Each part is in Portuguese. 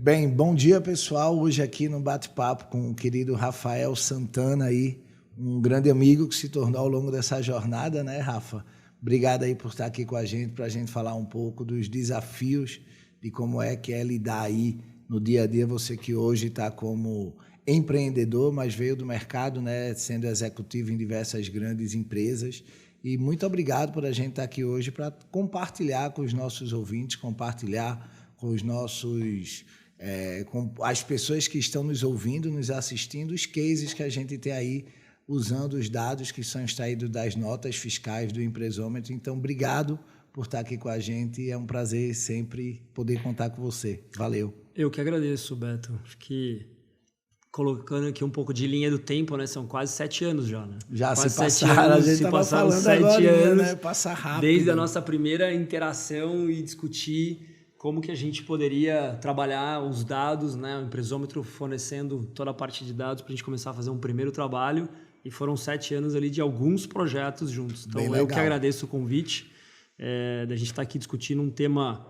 Bem, bom dia, pessoal. Hoje aqui no bate-papo com o querido Rafael Santana, aí, um grande amigo que se tornou ao longo dessa jornada, né, Rafa? Obrigado aí por estar aqui com a gente, para a gente falar um pouco dos desafios de como é que é lidar aí no dia a dia. Você que hoje está como empreendedor, mas veio do mercado, né, sendo executivo em diversas grandes empresas. E muito obrigado por a gente estar aqui hoje para compartilhar com os nossos ouvintes, compartilhar com os nossos... com as pessoas que estão nos ouvindo, nos assistindo, os cases que a gente tem aí, usando os dados que são extraídos das notas fiscais do Empresômetro. Então, obrigado por estar aqui com a gente. É um prazer sempre poder contar com você. Valeu. Eu que agradeço, Beto. Acho que, colocando aqui um pouco de linha do tempo, né? São quase 7 anos já, né? Já quase se passaram, anos, a gente estava falando 7 agora, anos, né? Passa rápido. Desde a nossa primeira interação e discutir como que a gente poderia trabalhar os dados, né? O Empresômetro fornecendo toda a parte de dados para a gente começar a fazer um primeiro trabalho, e foram 7 anos ali de alguns projetos juntos. Então, eu que agradeço o convite da gente estar aqui discutindo um tema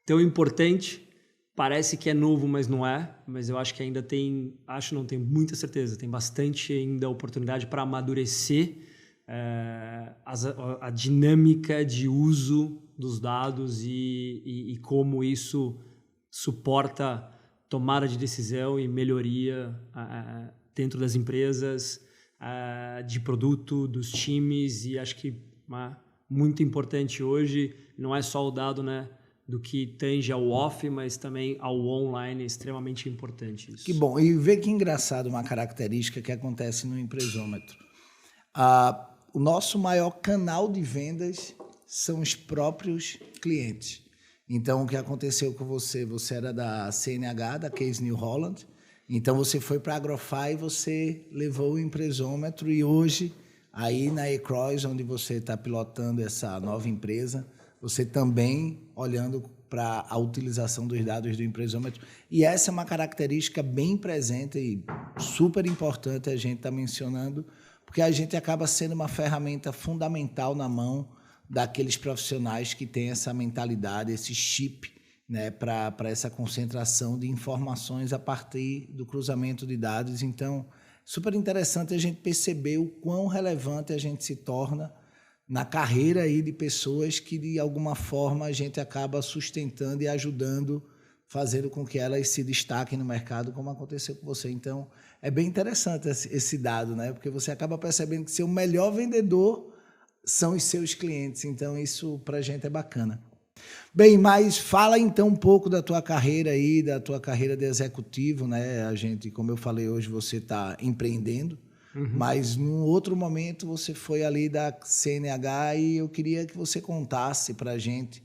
tão importante. Parece que é novo, mas não é. Mas eu acho que ainda tem, não tenho muita certeza, tem bastante ainda oportunidade para amadurecer a dinâmica de uso dos dados e como isso suporta tomada de decisão e melhoria dentro das empresas, de produto, dos times. E acho que muito importante hoje não é só o dado, né, do que tange ao off, mas também ao online. É extremamente importante isso. Que bom. E vê que engraçado uma característica que acontece no Empresômetro. O nosso maior canal de vendas são os próprios clientes. Então, o que aconteceu com você? Você era da CNH, da Case New Holland. Então, você foi para a Agrofy e você levou o Empresômetro. E hoje, aí na eCross, onde você está pilotando essa nova empresa, você também olhando para a utilização dos dados do Empresômetro. E essa é uma característica bem presente e super importante a gente estar mencionando, porque a gente acaba sendo uma ferramenta fundamental na mão daqueles profissionais que têm essa mentalidade, esse chip, né, para essa concentração de informações a partir do cruzamento de dados. Então, super interessante a gente perceber o quão relevante a gente se torna na carreira aí de pessoas que, de alguma forma, a gente acaba sustentando e ajudando, fazendo com que elas se destaquem no mercado, como aconteceu com você. Então, é bem interessante esse dado, né? Porque você acaba percebendo que seu melhor vendedor são os seus clientes. Então, isso para a gente é bacana. Bem, mas fala então um pouco da tua carreira aí, da tua carreira de executivo, né? A gente, como eu falei hoje, você está empreendendo, mas num outro momento você foi ali da CNH e eu queria que você contasse para a gente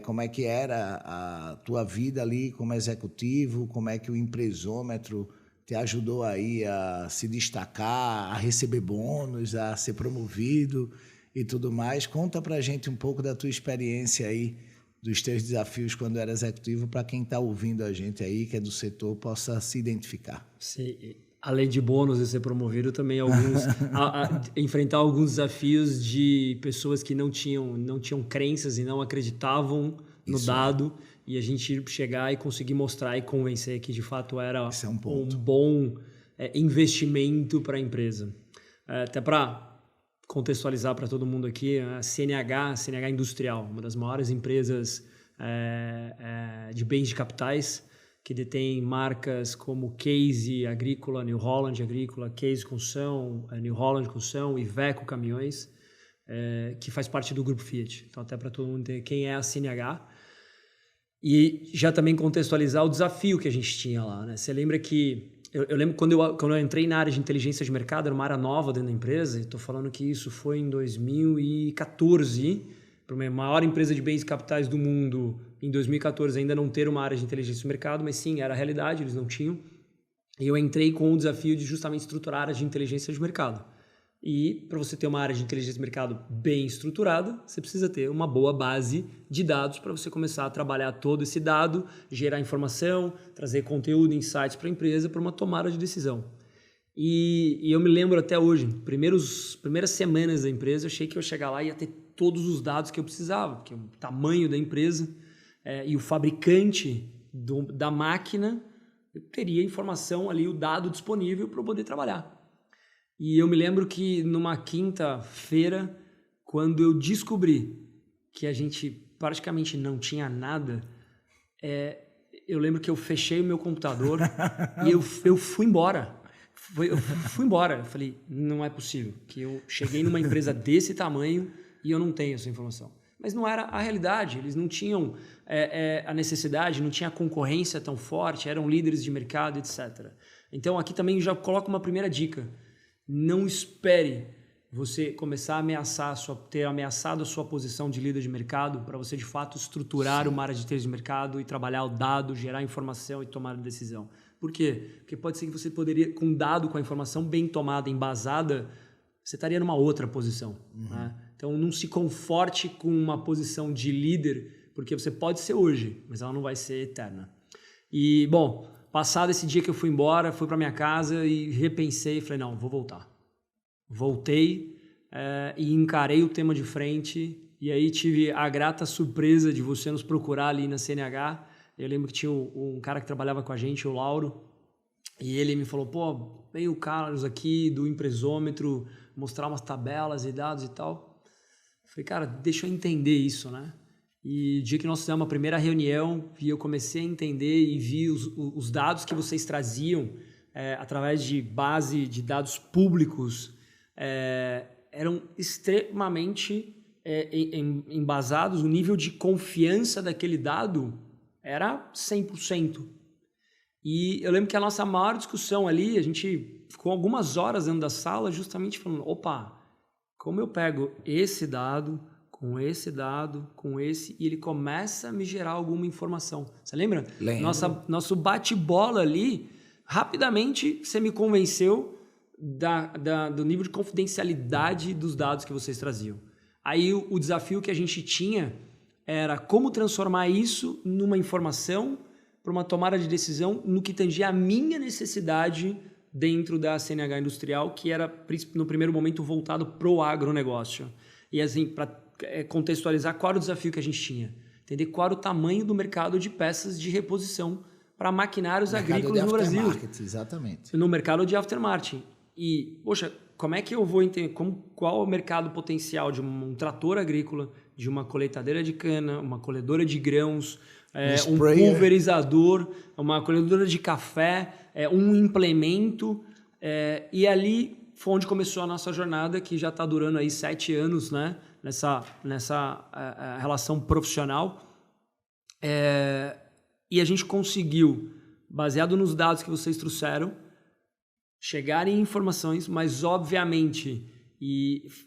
como é que era a tua vida ali como executivo, como é que o Empresômetro te ajudou aí a se destacar, a receber bônus, a ser promovido e tudo mais. Conta para a gente um pouco da tua experiência aí, dos teus desafios quando era executivo, para quem está ouvindo a gente aí, que é do setor, possa se identificar. Sim. Além de bônus e ser promovido, também enfrentar alguns desafios de pessoas que não tinham crenças e não acreditavam no dado, e a gente chegar e conseguir mostrar e convencer que de fato era um bom investimento para a empresa. Até para contextualizar para todo mundo aqui, a CNH Industrial, uma das maiores empresas de bens de capitais, que detém marcas como Case Agrícola, New Holland Agrícola, Case Construção, New Holland Construção, Iveco Caminhões, que faz parte do grupo Fiat. Então, até para todo mundo entender quem é a CNH. E já também contextualizar o desafio que a gente tinha lá, né? Você lembra que... Eu lembro quando eu entrei na área de inteligência de mercado, era uma área nova dentro da empresa, estou falando que isso foi em 2014, para uma maior empresa de bens e capitais do mundo, em 2014 ainda não ter uma área de inteligência de mercado, mas sim, era a realidade, eles não tinham. E eu entrei com o desafio de justamente estruturar a área de inteligência de mercado. E para você ter uma área de inteligência de mercado bem estruturada, você precisa ter uma boa base de dados para você começar a trabalhar todo esse dado, gerar informação, trazer conteúdo, insights para a empresa, para uma tomada de decisão. E eu me lembro até hoje, primeiras semanas da empresa, eu achei que eu ia chegar lá e ia ter todos os dados que eu precisava, que é o tamanho da empresa, e o fabricante da máquina, eu teria a informação ali, o dado disponível para eu poder trabalhar. E eu me lembro que numa quinta-feira, quando eu descobri que a gente praticamente não tinha nada, eu lembro que eu fechei o meu computador e eu fui embora. Eu fui embora. Eu falei, não é possível que eu cheguei numa empresa desse tamanho e eu não tenho essa informação. Mas não era a realidade. Eles não tinham a necessidade, não tinha a concorrência tão forte, eram líderes de mercado, etc. Então, aqui também já coloco uma primeira dica. Não espere você começar a ter ameaçado a sua posição de líder de mercado para você, de fato, estruturar uma área de inteligência de mercado e trabalhar o dado, gerar informação e tomar decisão. Por quê? Porque pode ser que você poderia, com dado, com a informação bem tomada, embasada, você estaria numa outra posição. Né? Então, não se conforte com uma posição de líder, porque você pode ser hoje, mas ela não vai ser eterna. E, bom, passado esse dia que eu fui embora, fui para minha casa e repensei e falei, não, vou voltar. Voltei e encarei o tema de frente e aí tive a grata surpresa de você nos procurar ali na CNH. Eu lembro que tinha um cara que trabalhava com a gente, o Lauro, e ele me falou, pô, veio o Carlos aqui do Empresômetro mostrar umas tabelas e dados e tal. Eu falei, cara, deixa eu entender isso, né? E o dia que nós fizemos a primeira reunião e eu comecei a entender e vi os dados que vocês traziam através de base de dados públicos, eram extremamente embasados, o nível de confiança daquele dado era 100%. E eu lembro que a nossa maior discussão ali, a gente ficou algumas horas dentro da sala justamente falando, opa, como eu pego esse dado, com esse, e ele começa a me gerar alguma informação. Você lembra? Lembro. Nosso bate-bola ali, rapidamente você me convenceu do nível de confidencialidade dos dados que vocês traziam. Aí o desafio que a gente tinha era como transformar isso numa informação para uma tomada de decisão no que tangia a minha necessidade dentro da CNH Industrial, que era, no primeiro momento, voltado para o agronegócio. E assim, para contextualizar qual era o desafio que a gente tinha. Entender qual era o tamanho do mercado de peças de reposição para maquinários agrícolas no Brasil. Exatamente. No mercado de aftermarket. E, poxa, como é que eu vou entender qual é o mercado potencial de um trator agrícola, de uma colheitadeira de cana, uma colhedora de grãos, um pulverizador, uma colhedora de café, um implemento. E ali foi onde começou a nossa jornada, que já está durando aí 7 anos, né? Nessa relação profissional. E a gente conseguiu, baseado nos dados que vocês trouxeram, chegar em informações, mas obviamente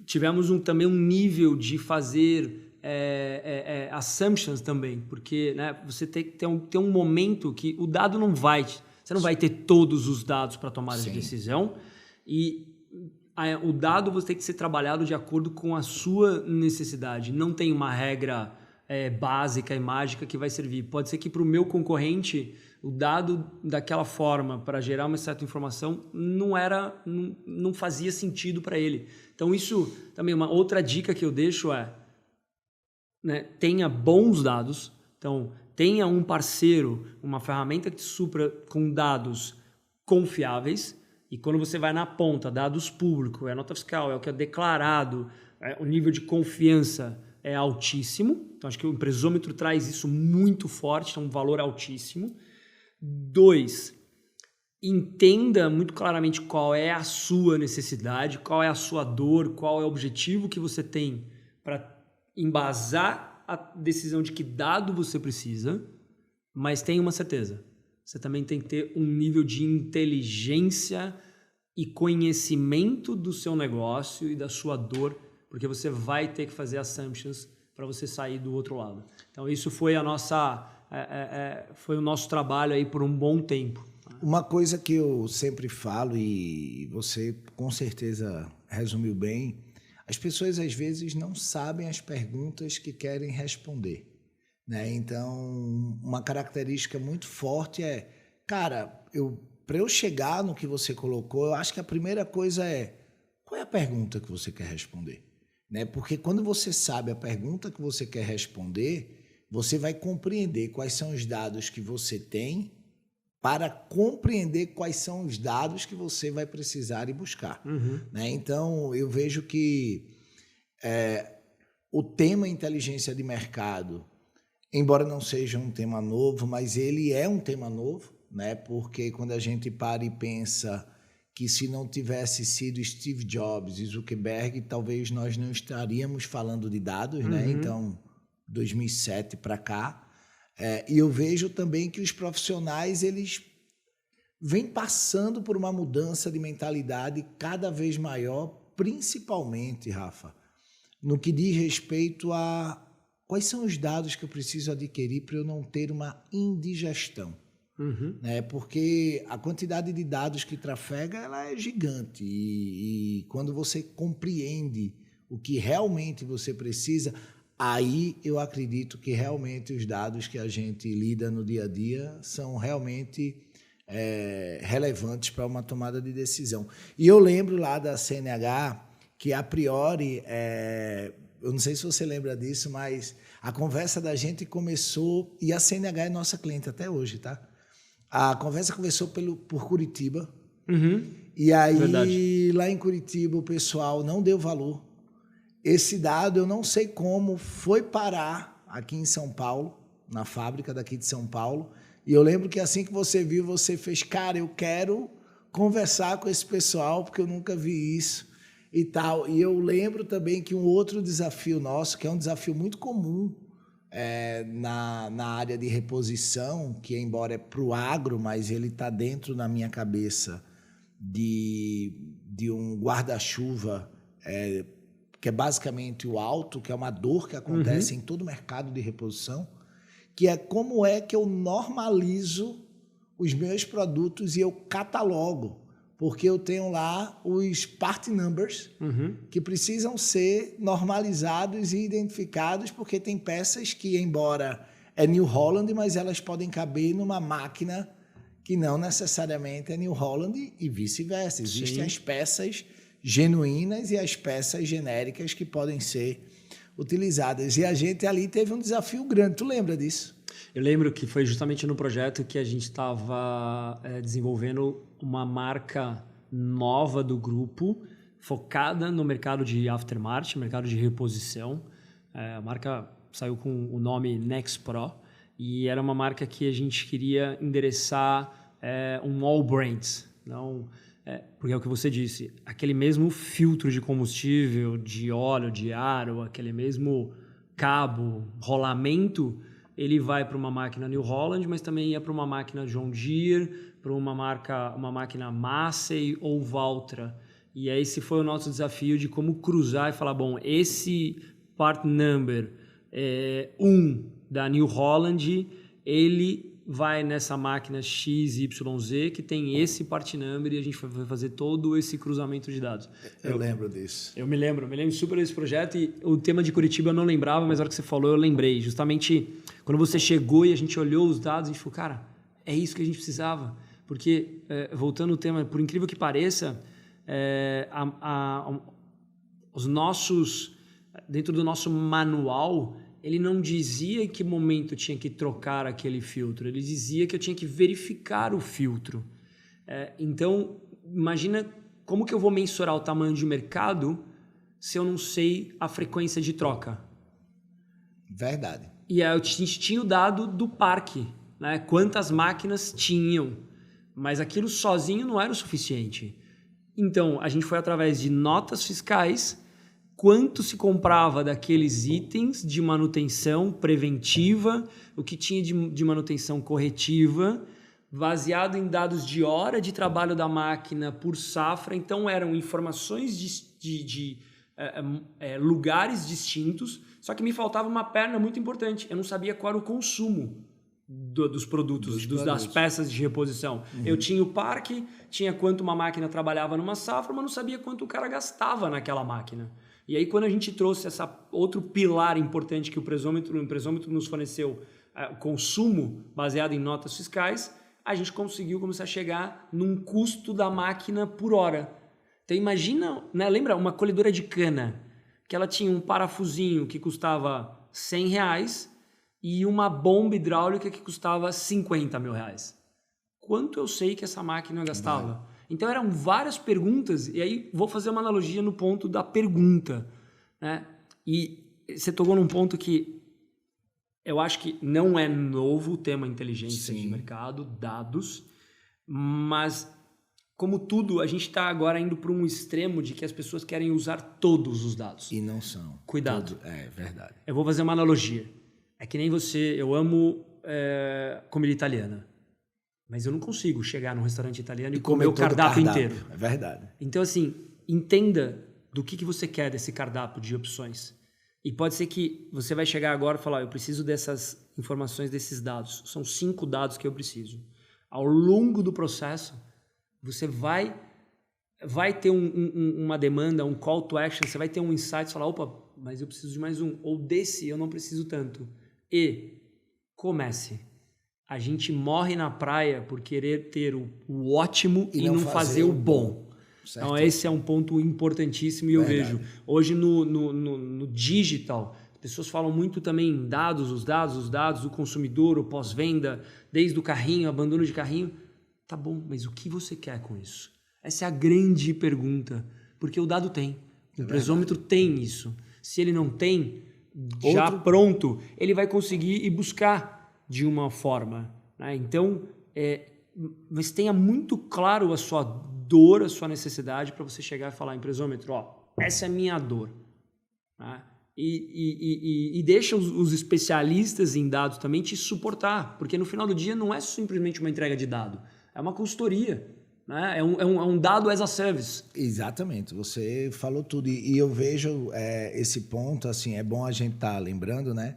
tivemos também um nível de fazer assumptions também, porque, né, você tem um momento que o dado você não vai ter todos os dados para tomar a decisão, e o dado você tem que ser trabalhado de acordo com a sua necessidade. Não tem uma regra básica e mágica que vai servir. Pode ser que para o meu concorrente o dado daquela forma para gerar uma certa informação não fazia sentido para ele. Então isso também uma outra dica que eu deixo né, tenha bons dados. Então tenha um parceiro, uma ferramenta que te supra com dados confiáveis. E quando você vai na ponta, dados públicos, nota fiscal, o que é declarado, o nível de confiança é altíssimo. Então, acho que o empresômetro traz isso muito forte, é um valor altíssimo. 2, entenda muito claramente qual é a sua necessidade, qual é a sua dor, qual é o objetivo que você tem para embasar a decisão de que dado você precisa, mas tenha uma certeza. Você também tem que ter um nível de inteligência e conhecimento do seu negócio e da sua dor, porque você vai ter que fazer assumptions para você sair do outro lado. Então, isso foi foi o nosso trabalho aí por um bom tempo. Uma coisa que eu sempre falo, e você com certeza resumiu bem, as pessoas às vezes não sabem as perguntas que querem responder. Né? Então, uma característica muito forte cara, para eu chegar no que você colocou, eu acho que a primeira coisa qual é a pergunta que você quer responder? Né? Porque quando você sabe a pergunta que você quer responder, você vai compreender quais são os dados que você tem para compreender quais são os dados que você vai precisar e buscar. Né? Então, eu vejo que o tema inteligência de mercado, embora não seja um tema novo, mas ele é um tema novo, né? Porque quando a gente para e pensa que se não tivesse sido Steve Jobs e Zuckerberg, talvez nós não estaríamos falando de dados, né? Então, 2007 para cá. E eu vejo também que os profissionais, eles vêm passando por uma mudança de mentalidade cada vez maior, principalmente, Rafa, no que diz respeito a quais são os dados que eu preciso adquirir para eu não ter uma indigestão. Né? Porque a quantidade de dados que trafega ela é gigante e quando você compreende o que realmente você precisa, aí eu acredito que realmente os dados que a gente lida no dia a dia são realmente relevantes para uma tomada de decisão. E eu lembro lá da CNH que, a priori, eu não sei se você lembra disso, mas a conversa da gente começou, e a CNH é nossa cliente até hoje, tá? A conversa começou por Curitiba, e aí verdade. Lá em Curitiba o pessoal não deu valor. Esse dado, eu não sei como, foi parar aqui em São Paulo, na fábrica daqui de São Paulo, e eu lembro que assim que você viu, você fez, cara, eu quero conversar com esse pessoal, porque eu nunca vi isso e tal. E eu lembro também que um outro desafio nosso, que é um desafio muito comum na área de reposição, que embora é para o agro, mas ele está dentro na minha cabeça de um guarda-chuva, que é basicamente o alto, que é uma dor que acontece em todo o mercado de reposição, que é como é que eu normalizo os meus produtos e eu catalogo, porque eu tenho lá os part numbers que precisam ser normalizados e identificados, porque tem peças que, embora é New Holland, mas elas podem caber numa máquina que não necessariamente é New Holland e vice-versa. Existem as peças genuínas e as peças genéricas que podem ser utilizadas. E a gente ali teve um desafio grande. Tu lembra disso? Eu lembro que foi justamente no projeto que a gente estava desenvolvendo uma marca nova do grupo, focada no mercado de aftermarket, mercado de reposição. A marca saiu com o nome Next Pro e era uma marca que a gente queria endereçar um all brands. Não, porque é o que você disse, aquele mesmo filtro de combustível, de óleo, de aro, aquele mesmo cabo, rolamento, ele vai para uma máquina New Holland, mas também ia para uma máquina John Deere, para uma máquina Massey ou Valtra. E esse foi o nosso desafio de como cruzar e falar, bom, esse part number 1 da New Holland, ele vai nessa máquina XYZ que tem esse part number e a gente vai fazer todo esse cruzamento de dados. Eu lembro disso. Eu me lembro super desse projeto e o tema de Curitiba eu não lembrava, mas na hora que você falou eu lembrei. Justamente quando você chegou e a gente olhou os dados, a gente falou, cara, é isso que a gente precisava. Porque, voltando ao tema, por incrível que pareça, os nossos, dentro do nosso manual, ele não dizia em que momento eu tinha que trocar aquele filtro, ele dizia que eu tinha que verificar o filtro. Então, imagina como que eu vou mensurar o tamanho de mercado se eu não sei a frequência de troca. Verdade. E aí a gente tinha o dado do parque, né? Quantas máquinas tinham, mas aquilo sozinho não era o suficiente. Então, a gente foi através de notas fiscais, quanto se comprava daqueles itens de manutenção preventiva, o que tinha de manutenção corretiva, baseado em dados de hora de trabalho da máquina por safra. Então, eram informações de lugares distintos, só que me faltava uma perna muito importante. Eu não sabia qual era o consumo dos produtos, das peças de reposição. Eu tinha o parque, tinha quanto uma máquina trabalhava numa safra, mas não sabia quanto o cara gastava naquela máquina. E aí, quando a gente trouxe esse outro pilar importante que o presômetro nos forneceu, o consumo baseado em notas fiscais, a gente conseguiu começar a chegar num custo da máquina por hora. Então, imagina, né, lembra uma colhedora de cana, que ela tinha um parafusinho que custava R$100, e uma bomba hidráulica que custava 50 mil reais. Quanto eu sei que essa máquina gastava? Então eram várias perguntas, e aí vou fazer uma analogia no ponto da pergunta, né? E você tocou num ponto que eu acho que não é novo o tema inteligência de mercado, dados, mas como tudo, a gente está agora indo para um extremo de que as pessoas querem usar todos os dados. E não são. Cuidado. É verdade. Eu vou fazer uma analogia. É que nem você, eu amo comida italiana, mas eu não consigo chegar num restaurante italiano e comer o cardápio inteiro. É verdade. Então, assim, entenda do que você quer desse cardápio de opções. E pode ser que você vai chegar agora e falar, eu preciso dessas informações, desses dados. São 5 dados que eu preciso. Ao longo do processo, você vai ter uma demanda, um call to action, você vai ter um insight, falar, opa, mas eu preciso de mais um. Ou desse eu não preciso tanto. E comece. A gente morre na praia por querer ter o ótimo e não fazer o bom. Certo. Então esse é um ponto importantíssimo e eu vejo. Hoje no digital, as pessoas falam muito também em dados, os dados do consumidor, o pós-venda, desde o carrinho, abandono de carrinho. Tá bom, mas o que você quer com isso? Essa é a grande pergunta, porque o dado tem. O empresômetro tem isso. Se ele não tem, já pronto, ele vai conseguir ir buscar de uma forma. Né? Então, mas tenha muito claro a sua dor, a sua necessidade para você chegar e falar, empresômetro, essa é a minha dor. Né? E deixa os especialistas em dados também te suportar, porque no final do dia não é simplesmente uma entrega de dado, é uma consultoria. Né? É um dado as a service. Exatamente, você falou tudo. E eu vejo esse ponto, assim, é bom a gente estar lembrando, né?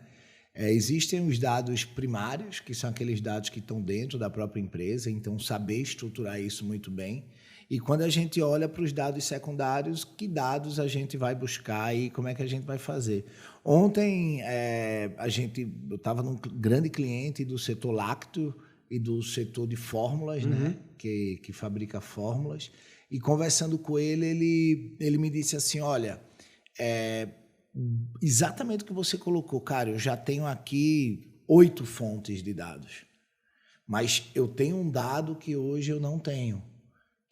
Existem os dados primários, que são aqueles dados que estão dentro da própria empresa, então saber estruturar isso muito bem. E quando a gente olha para os dados secundários, que dados a gente vai buscar e como é que a gente vai fazer? Ontem, eu estava num grande cliente do setor lácteo e do setor de fórmulas, né? Que fabrica fórmulas, e conversando com ele me disse assim, olha, exatamente o que você colocou, cara, eu já tenho aqui 8 fontes de dados, mas eu tenho um dado que hoje eu não tenho,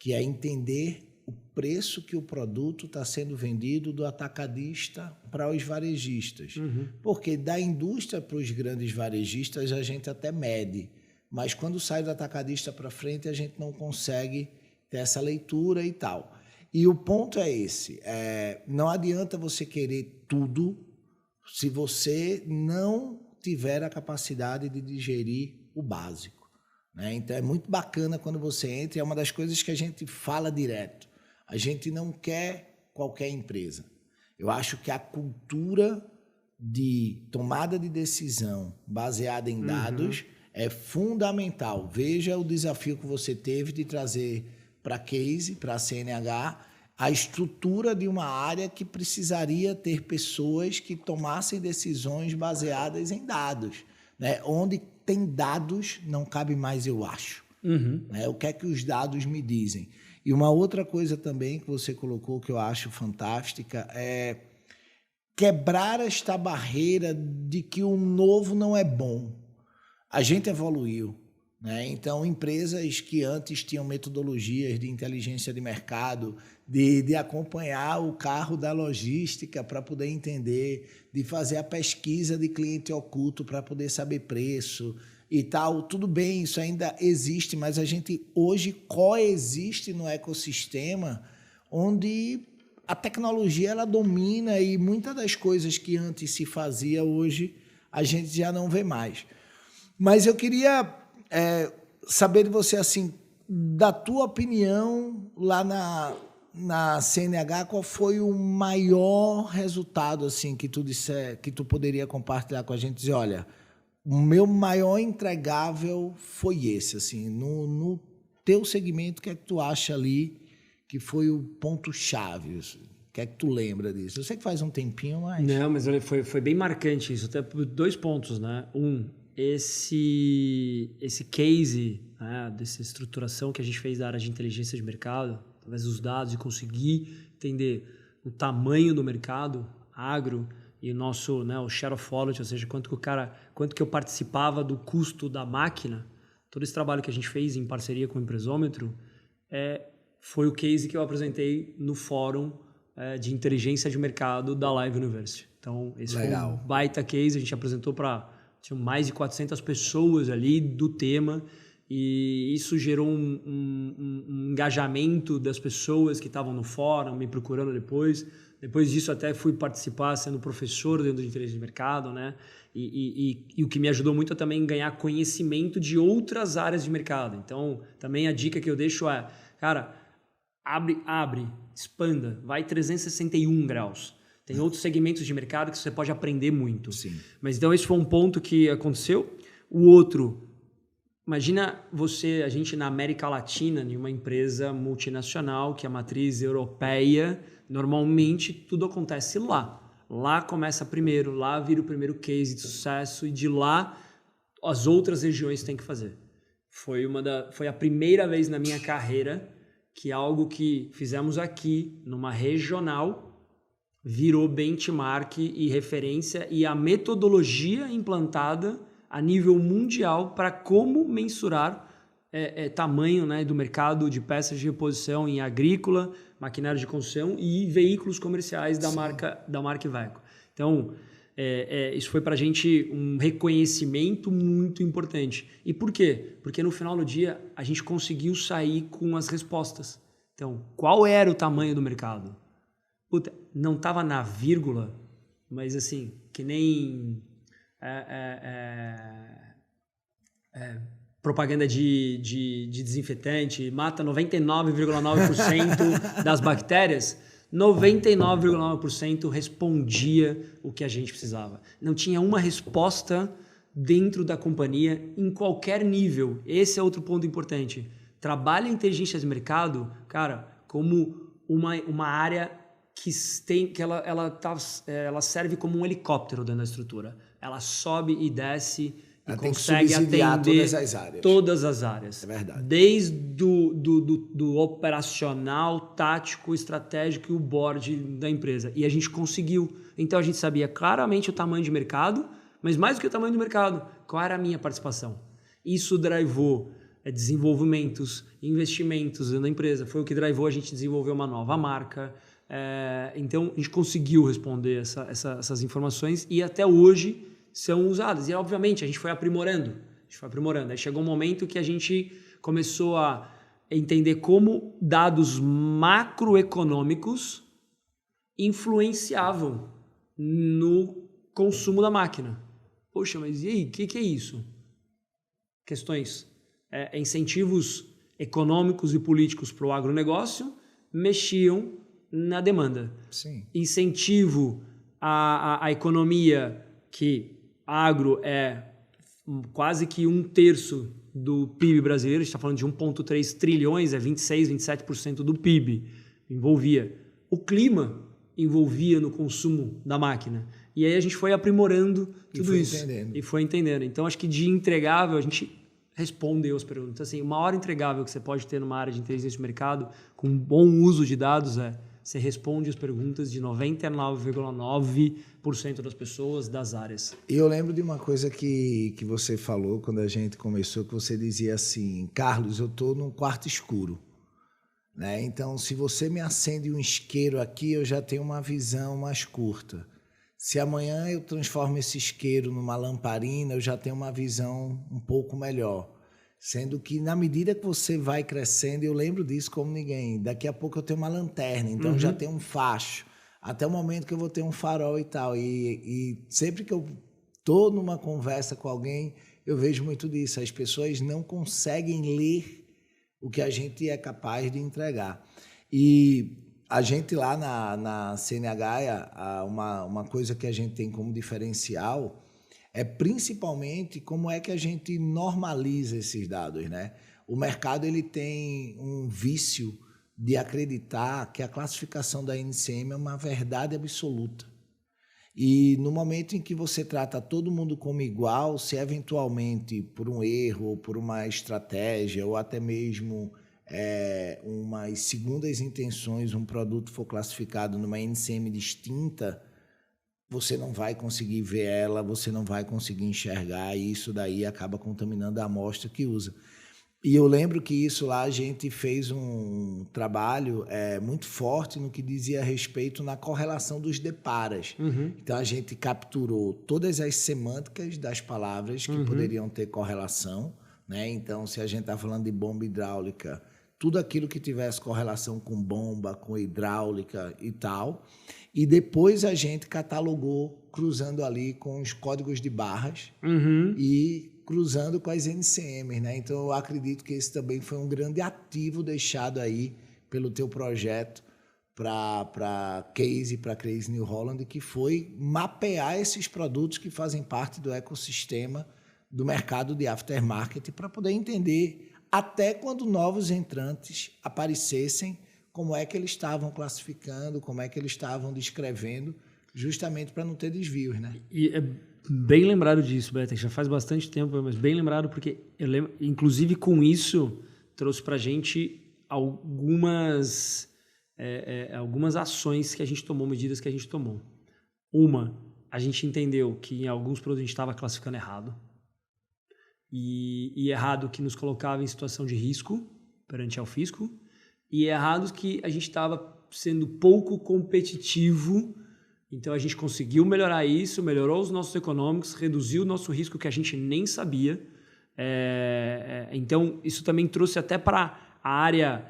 que é entender o preço que o produto está sendo vendido do atacadista para os varejistas. Porque da indústria para os grandes varejistas a gente até mede, mas quando sai do atacadista para frente a gente não consegue ter essa leitura e tal. E o ponto é esse, não adianta você querer tudo se você não tiver a capacidade de digerir o básico. Né? Então é muito bacana quando você entra, é uma das coisas que a gente fala direto. A gente não quer qualquer empresa. Eu acho que a cultura de tomada de decisão baseada em dados é fundamental. Veja o desafio que você teve de trazer para a Case, para a CNH, a estrutura de uma área que precisaria ter pessoas que tomassem decisões baseadas em dados. Né? Onde tem dados, não cabe mais eu acho. Né? O que é que os dados me dizem? E uma outra coisa também que você colocou que eu acho fantástica é quebrar esta barreira de que o novo não é bom. A gente evoluiu. Né? Então, empresas que antes tinham metodologias de inteligência de mercado, de acompanhar o carro da logística para poder entender, de fazer a pesquisa de cliente oculto para poder saber preço e tal, tudo bem, isso ainda existe, mas a gente hoje coexiste no ecossistema onde a tecnologia ela domina e muitas das coisas que antes se fazia hoje a gente já não vê mais. Mas eu queria saber de você, assim, da tua opinião lá na CNH, qual foi o maior resultado assim, que tu poderia compartilhar com a gente? Dizer, olha, o meu maior entregável foi esse. Assim, no teu segmento, o que é que tu acha ali que foi o ponto-chave? O que é que tu lembra disso? Eu sei que faz um tempinho, mas... Não, mas foi bem marcante isso. Até por 2 pontos, né? Esse case, né, dessa estruturação que a gente fez da área de inteligência de mercado, através dos dados, e conseguir entender o tamanho do mercado agro e o nosso, né, o share of wallet, ou seja, quanto que eu participava do custo da máquina, todo esse trabalho que a gente fez em parceria com o Empresômetro, foi o case que eu apresentei no fórum de inteligência de mercado da Live University. Então, esse Legal. foi um baita case, a gente apresentou tinha mais de 400 pessoas ali do tema, e isso gerou um engajamento das pessoas que estavam no fórum, me procurando depois. Depois disso até fui participar sendo professor dentro de inteligência de mercado, né? E o que me ajudou muito é também ganhar conhecimento de outras áreas de mercado. Então, também a dica que eu deixo é, cara, abre, expanda, vai 361 graus. Tem outros segmentos de mercado que você pode aprender muito. Sim. Mas então esse foi um ponto que aconteceu. O outro, imagina a gente na América Latina, em uma empresa multinacional que é a matriz europeia, normalmente tudo acontece lá. Lá começa primeiro, lá vira o primeiro case de sucesso e de lá as outras regiões têm que fazer. Foi a primeira vez na minha carreira que algo que fizemos aqui, numa regional, virou benchmark e referência e a metodologia implantada a nível mundial para como mensurar tamanho, né, do mercado de peças de reposição em agrícola, maquinário de construção e veículos comerciais da marca Iveco. Então, isso foi para a gente um reconhecimento muito importante. E por quê? Porque no final do dia a gente conseguiu sair com as respostas. Então, qual era o tamanho do mercado? Puta, não estava na vírgula, mas assim, que nem propaganda de desinfetante, mata 99,9% das bactérias, 99,9% respondia o que a gente precisava. Não tinha uma resposta dentro da companhia em qualquer nível. Esse é outro ponto importante. Trabalha a inteligência de mercado, cara, como uma área que ela serve como um helicóptero dentro da estrutura. Ela sobe e desce e consegue atender todas as áreas. É verdade. Desde do operacional, tático, estratégico e o board da empresa. E a gente conseguiu. Então a gente sabia claramente o tamanho de mercado, mas mais do que o tamanho do mercado, qual era a minha participação. Isso drivou desenvolvimentos, investimentos na empresa. Foi o que drivou a gente desenvolver uma nova marca. Então a gente conseguiu responder essas informações e até hoje são usadas. E obviamente a gente foi aprimorando. Aí chegou um momento que a gente começou a entender como dados macroeconômicos influenciavam no consumo da máquina. Poxa, mas e aí, o que é isso? Questões, incentivos econômicos e políticos para o agronegócio mexiam na demanda. Sim. Incentivo à economia, que agro é quase que 1/3 do PIB brasileiro, a gente está falando de 1,3 trilhões, 26, 27% do PIB envolvia. O clima envolvia no consumo da máquina. E aí a gente foi aprimorando tudo isso. E foi entendendo. Então, acho que de entregável, a gente respondeu as perguntas. Então, assim, o maior entregável que você pode ter numa área de inteligência de mercado, com bom uso de dados, você responde as perguntas de 99,9% das pessoas das áreas. E eu lembro de uma coisa que você falou quando a gente começou, que você dizia assim, Carlos, eu estou num quarto escuro. Né? Então, se você me acende um isqueiro aqui, eu já tenho uma visão mais curta. Se amanhã eu transformo esse isqueiro numa lamparina, eu já tenho uma visão um pouco melhor. Sendo que, na medida que você vai crescendo, eu lembro disso como ninguém. Daqui a pouco eu tenho uma lanterna, então eu já tenho um facho. Até o momento que eu vou ter um farol e tal. E sempre que eu estou numa conversa com alguém, eu vejo muito disso. As pessoas não conseguem ler o que a gente é capaz de entregar. E a gente lá na CNH, uma coisa que a gente tem como diferencial é principalmente como é que a gente normaliza esses dados, né? O mercado ele tem um vício de acreditar que a classificação da NCM é uma verdade absoluta. E no momento em que você trata todo mundo como igual, se eventualmente por um erro ou por uma estratégia ou até mesmo umas segundas intenções um produto for classificado numa NCM distinta, você não vai conseguir ver ela, você não vai conseguir enxergar, e isso daí acaba contaminando a amostra que usa. E eu lembro que isso lá a gente fez um trabalho muito forte no que dizia respeito na correlação dos deparas. Então a gente capturou todas as semânticas das palavras que poderiam ter correlação, né? Então, se a gente está falando de bomba hidráulica, tudo aquilo que tivesse correlação com bomba, com hidráulica e tal. E depois a gente catalogou cruzando ali com os códigos de barras e cruzando com as NCMs, né? Então, eu acredito que esse também foi um grande ativo deixado aí pelo teu projeto para Crazy New Holland, que foi mapear esses produtos que fazem parte do ecossistema do mercado de aftermarket para poder entender até quando novos entrantes aparecessem, como é que eles estavam classificando, como é que eles estavam descrevendo, justamente para não ter desvios, né? E é bem lembrado disso, Beto, já faz bastante tempo, mas bem lembrado porque, eu lembro, inclusive com isso, trouxe para a gente algumas ações que a gente tomou, medidas que a gente tomou. Uma, a gente entendeu que em alguns produtos a gente estava classificando errado, e errado que nos colocava em situação de risco perante ao fisco, e errado que a gente estava sendo pouco competitivo. Então a gente conseguiu melhorar isso, melhorou os nossos econômicos, reduziu o nosso risco que a gente nem sabia. Então isso também trouxe até para a área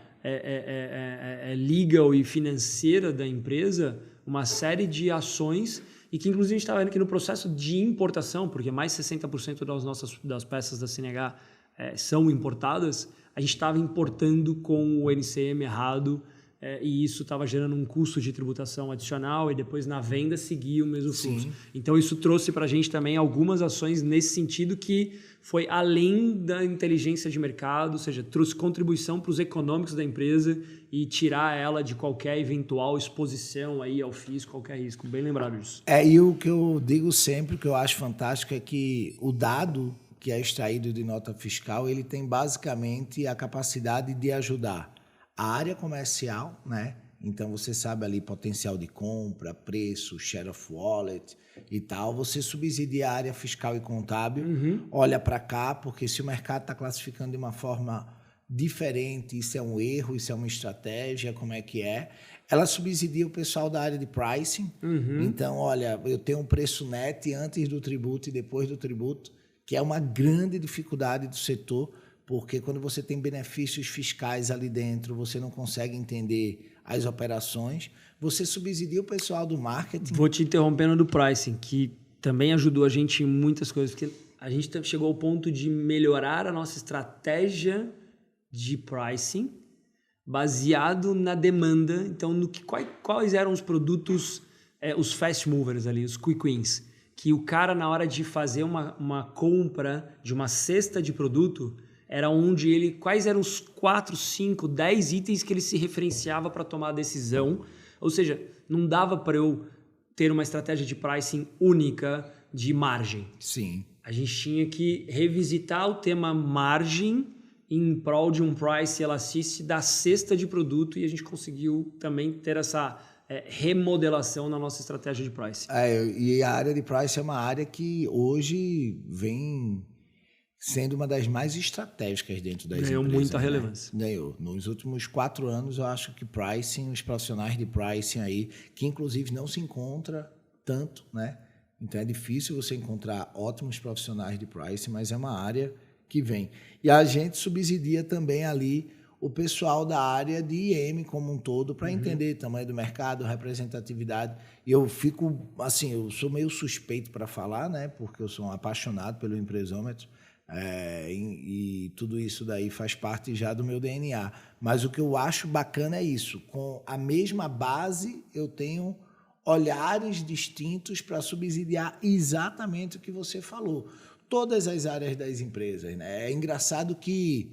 legal e financeira da empresa uma série de ações, e que inclusive a gente estava vendo que no processo de importação, porque mais 60% das peças da CNH são importadas, a gente estava importando com o NCM errado, e isso estava gerando um custo de tributação adicional, e depois na venda seguia o mesmo fluxo. Então isso trouxe para a gente também algumas ações nesse sentido, que foi além da inteligência de mercado, ou seja, trouxe contribuição para os econômicos da empresa e tirar ela de qualquer eventual exposição aí ao fisco, qualquer risco. Bem lembrado disso. E o que eu digo sempre, o que eu acho fantástico, é que o dado que é extraído de nota fiscal, ele tem basicamente a capacidade de ajudar a área comercial, né? Então você sabe ali potencial de compra, preço, share of wallet e tal. Você subsidia a área fiscal e contábil, olha para cá, porque se o mercado está classificando de uma forma diferente, isso é um erro, isso é uma estratégia, como é que é? Ela subsidia o pessoal da área de pricing. Então, olha, eu tenho um preço net antes do tributo e depois do tributo, que é uma grande dificuldade do setor, porque quando você tem benefícios fiscais ali dentro, você não consegue entender as operações, você subsidia o pessoal do marketing. Vou te interrompendo do pricing, que também ajudou a gente em muitas coisas, porque a gente chegou ao ponto de melhorar a nossa estratégia de pricing baseado na demanda. Então, quais eram os produtos, os fast movers ali, os quick wins, que o cara, na hora de fazer uma compra de uma cesta de produto, era onde quais eram os 4, 5, 10 itens que ele se referenciava para tomar a decisão. Ou seja, não dava para eu ter uma estratégia de pricing única de margem. Sim. A gente tinha que revisitar o tema margem em prol de um price elasticity da cesta de produto, e a gente conseguiu também ter essa remodelação na nossa estratégia de price. E a área de price é uma área que hoje vem sendo uma das mais estratégicas dentro das empresas. Ganhou muita relevância. Ganhou. Nos últimos 4 anos, eu acho que pricing, os profissionais de pricing aí, que inclusive não se encontra tanto, né? Então é difícil você encontrar ótimos profissionais de pricing, mas é uma área que vem. E a gente subsidia também ali o pessoal da área de IM como um todo, para entender tamanho do mercado, representatividade. E eu fico, assim, eu sou meio suspeito para falar, né? Porque eu sou um apaixonado pelo empresômetro, e tudo isso daí faz parte já do meu DNA. Mas o que eu acho bacana é isso, com a mesma base eu tenho olhares distintos para subsidiar exatamente o que você falou. Todas as áreas das empresas, né? É engraçado que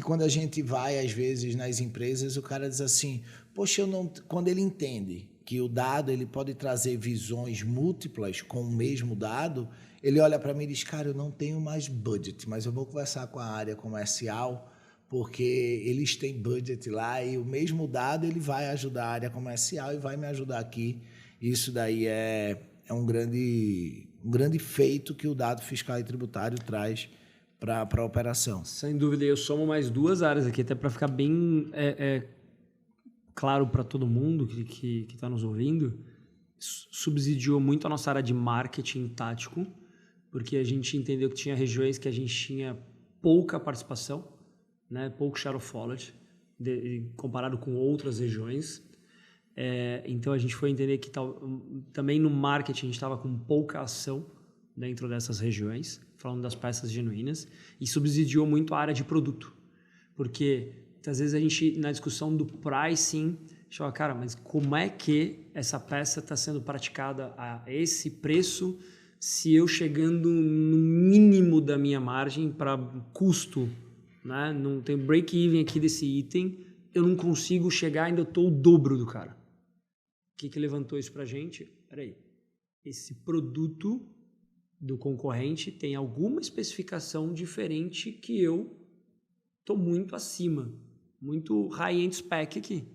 quando a gente vai, às vezes, nas empresas, o cara diz assim, poxa, quando ele entende que o dado ele pode trazer visões múltiplas com o mesmo dado, ele olha para mim e diz, cara, eu não tenho mais budget, mas eu vou conversar com a área comercial, porque eles têm budget lá, e o mesmo dado ele vai ajudar a área comercial e vai me ajudar aqui. Isso daí é um grande feito que o dado fiscal e tributário traz para a operação. Sem dúvida, eu somo mais 2 áreas aqui, até para ficar bem claro para todo mundo que está nos ouvindo. Subsidiou muito a nossa área de marketing tático, porque a gente entendeu que tinha regiões que a gente tinha pouca participação, né, pouco share of wallet, comparado com outras regiões. Então a gente foi entender que também no marketing a gente estava com pouca ação dentro dessas regiões, falando das peças genuínas, e subsidiou muito a área de produto, porque às vezes a gente, na discussão do pricing, a gente fala, cara, mas como é que essa peça está sendo praticada a esse preço se eu chegando no mínimo da minha margem para custo, né? Não tem break-even aqui desse item, eu não consigo chegar, ainda estou o dobro do cara. O que levantou isso para a gente? Peraí, esse produto do concorrente tem alguma especificação diferente que eu estou muito acima, muito high-end spec aqui.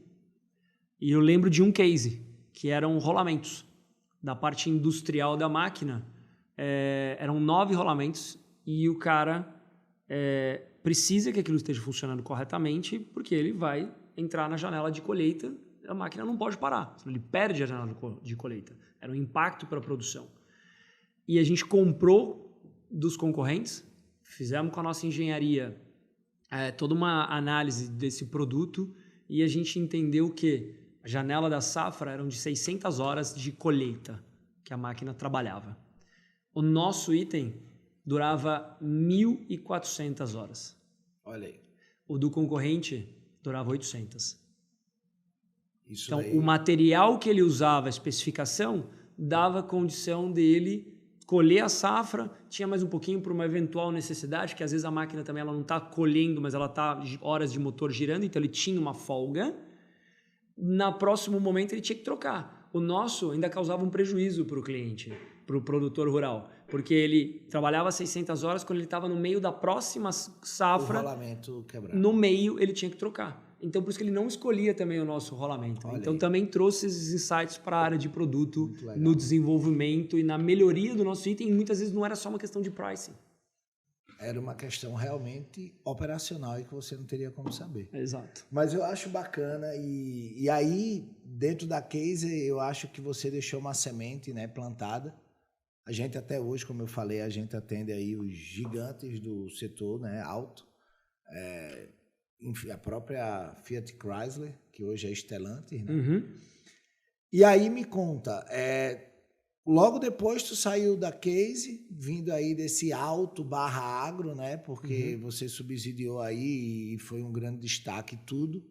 E eu lembro de um case, que eram rolamentos. Da parte industrial da máquina, eram 9 rolamentos e o cara precisa que aquilo esteja funcionando corretamente porque ele vai entrar na janela de colheita, a máquina não pode parar, senão ele perde a janela de colheita. Era um impacto para a produção. E a gente comprou dos concorrentes, fizemos com a nossa engenharia toda uma análise desse produto e a gente entendeu que a janela da safra eram de 600 horas de colheita que a máquina trabalhava. O nosso item durava 1.400 horas. Olha aí. O do concorrente durava 800. Então, aí... o material que ele usava, a especificação, dava condição dele colher a safra, tinha mais um pouquinho para uma eventual necessidade, que às vezes a máquina também ela não está colhendo, mas ela está horas de motor girando, então ele tinha uma folga. No próximo momento ele tinha que trocar. O nosso ainda causava um prejuízo para o cliente, para o produtor rural, porque ele trabalhava 600 horas, quando ele estava no meio da próxima safra, o rolamento quebrava. No meio ele tinha que trocar. Então, por isso que ele não escolhia também o nosso rolamento. Olha então, aí. também trouxe esses insights para a área de produto, no desenvolvimento e na melhoria do nosso item. E muitas vezes não era só uma questão de pricing. Era uma questão realmente operacional e que você não teria como saber. Exato. Mas eu acho bacana e aí, dentro da case, eu acho que você deixou uma semente, né, plantada. A gente até hoje, como eu falei, a gente atende aí os gigantes do setor, né, auto. Enfim, a própria Fiat Chrysler, que hoje é Stellantis, né? Uhum. E aí me conta, logo depois tu saiu da case, vindo aí desse auto/agro, né? Porque você subsidiou aí e foi um grande destaque tudo.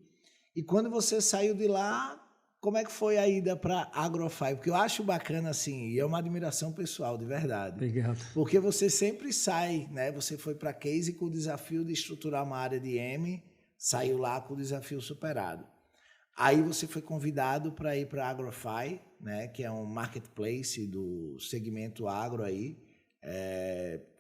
E quando você saiu de lá, como é que foi a ida para Agrofy? Porque eu acho bacana assim, e é uma admiração pessoal, de verdade. Obrigado. Porque você sempre sai, né? Você foi para a case com o desafio de estruturar uma área de M, saiu lá com o desafio superado. Aí você foi convidado para ir para a Agrofy, né, que é um marketplace do segmento agro aí,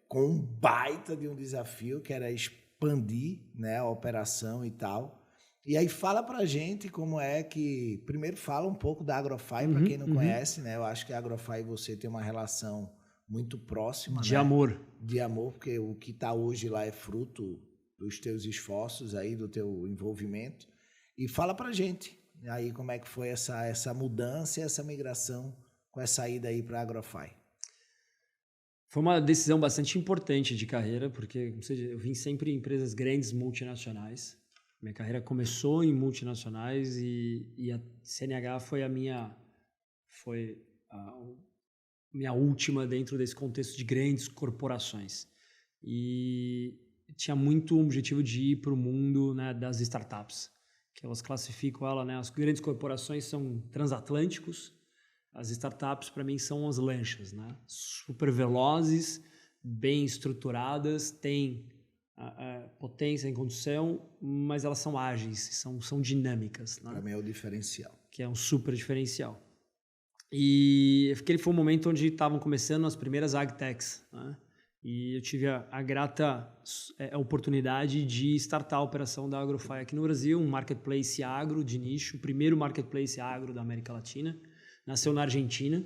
com um baita de um desafio que era expandir, né, a operação e tal. E aí fala pra gente como é que... Primeiro fala um pouco da Agrofy, para quem não conhece, né? Eu acho que a Agrofy e você tem uma relação muito próxima. De né? amor. De amor, porque o que está hoje lá é fruto dos teus esforços aí, do teu envolvimento. E fala pra gente aí como é que foi essa mudança e essa migração com essa ida aí para a Agrofy. Foi uma decisão bastante importante de carreira, porque ou seja, eu vim sempre em empresas grandes, multinacionais. Minha carreira começou em multinacionais e a CNH foi a minha última dentro desse contexto de grandes corporações. E tinha muito o objetivo de ir para o mundo, né, das startups, que elas classificam ela, né, as grandes corporações são transatlânticos, as startups para mim são as lanchas, né, super velozes, bem estruturadas, têm potência em condução, mas elas são ágeis, são dinâmicas. Né? Para mim é o diferencial. Que é um super diferencial. E aquele foi o momento onde estavam começando as primeiras agtechs, né? E eu tive a grata oportunidade de startar a operação da Agrofy aqui no Brasil, um marketplace agro de nicho, o primeiro marketplace agro da América Latina. Nasceu na Argentina,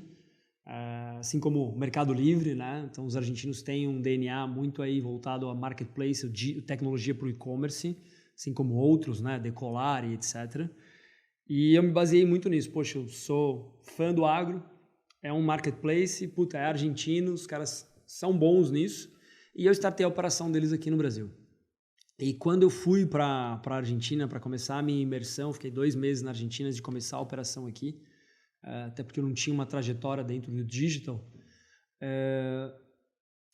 assim como o Mercado Livre, né? Então, os argentinos têm um DNA muito aí voltado a marketplace, tecnologia para o e-commerce, assim como outros, né? Decolar e etc. E eu me baseei muito nisso. Poxa, eu sou fã do agro, é um marketplace, é argentino, os caras são bons nisso. E eu startei a operação deles aqui no Brasil. E quando eu fui para a Argentina para começar a minha imersão, fiquei 2 meses na Argentina antes de começar a operação aqui, até porque eu não tinha uma trajetória dentro do digital,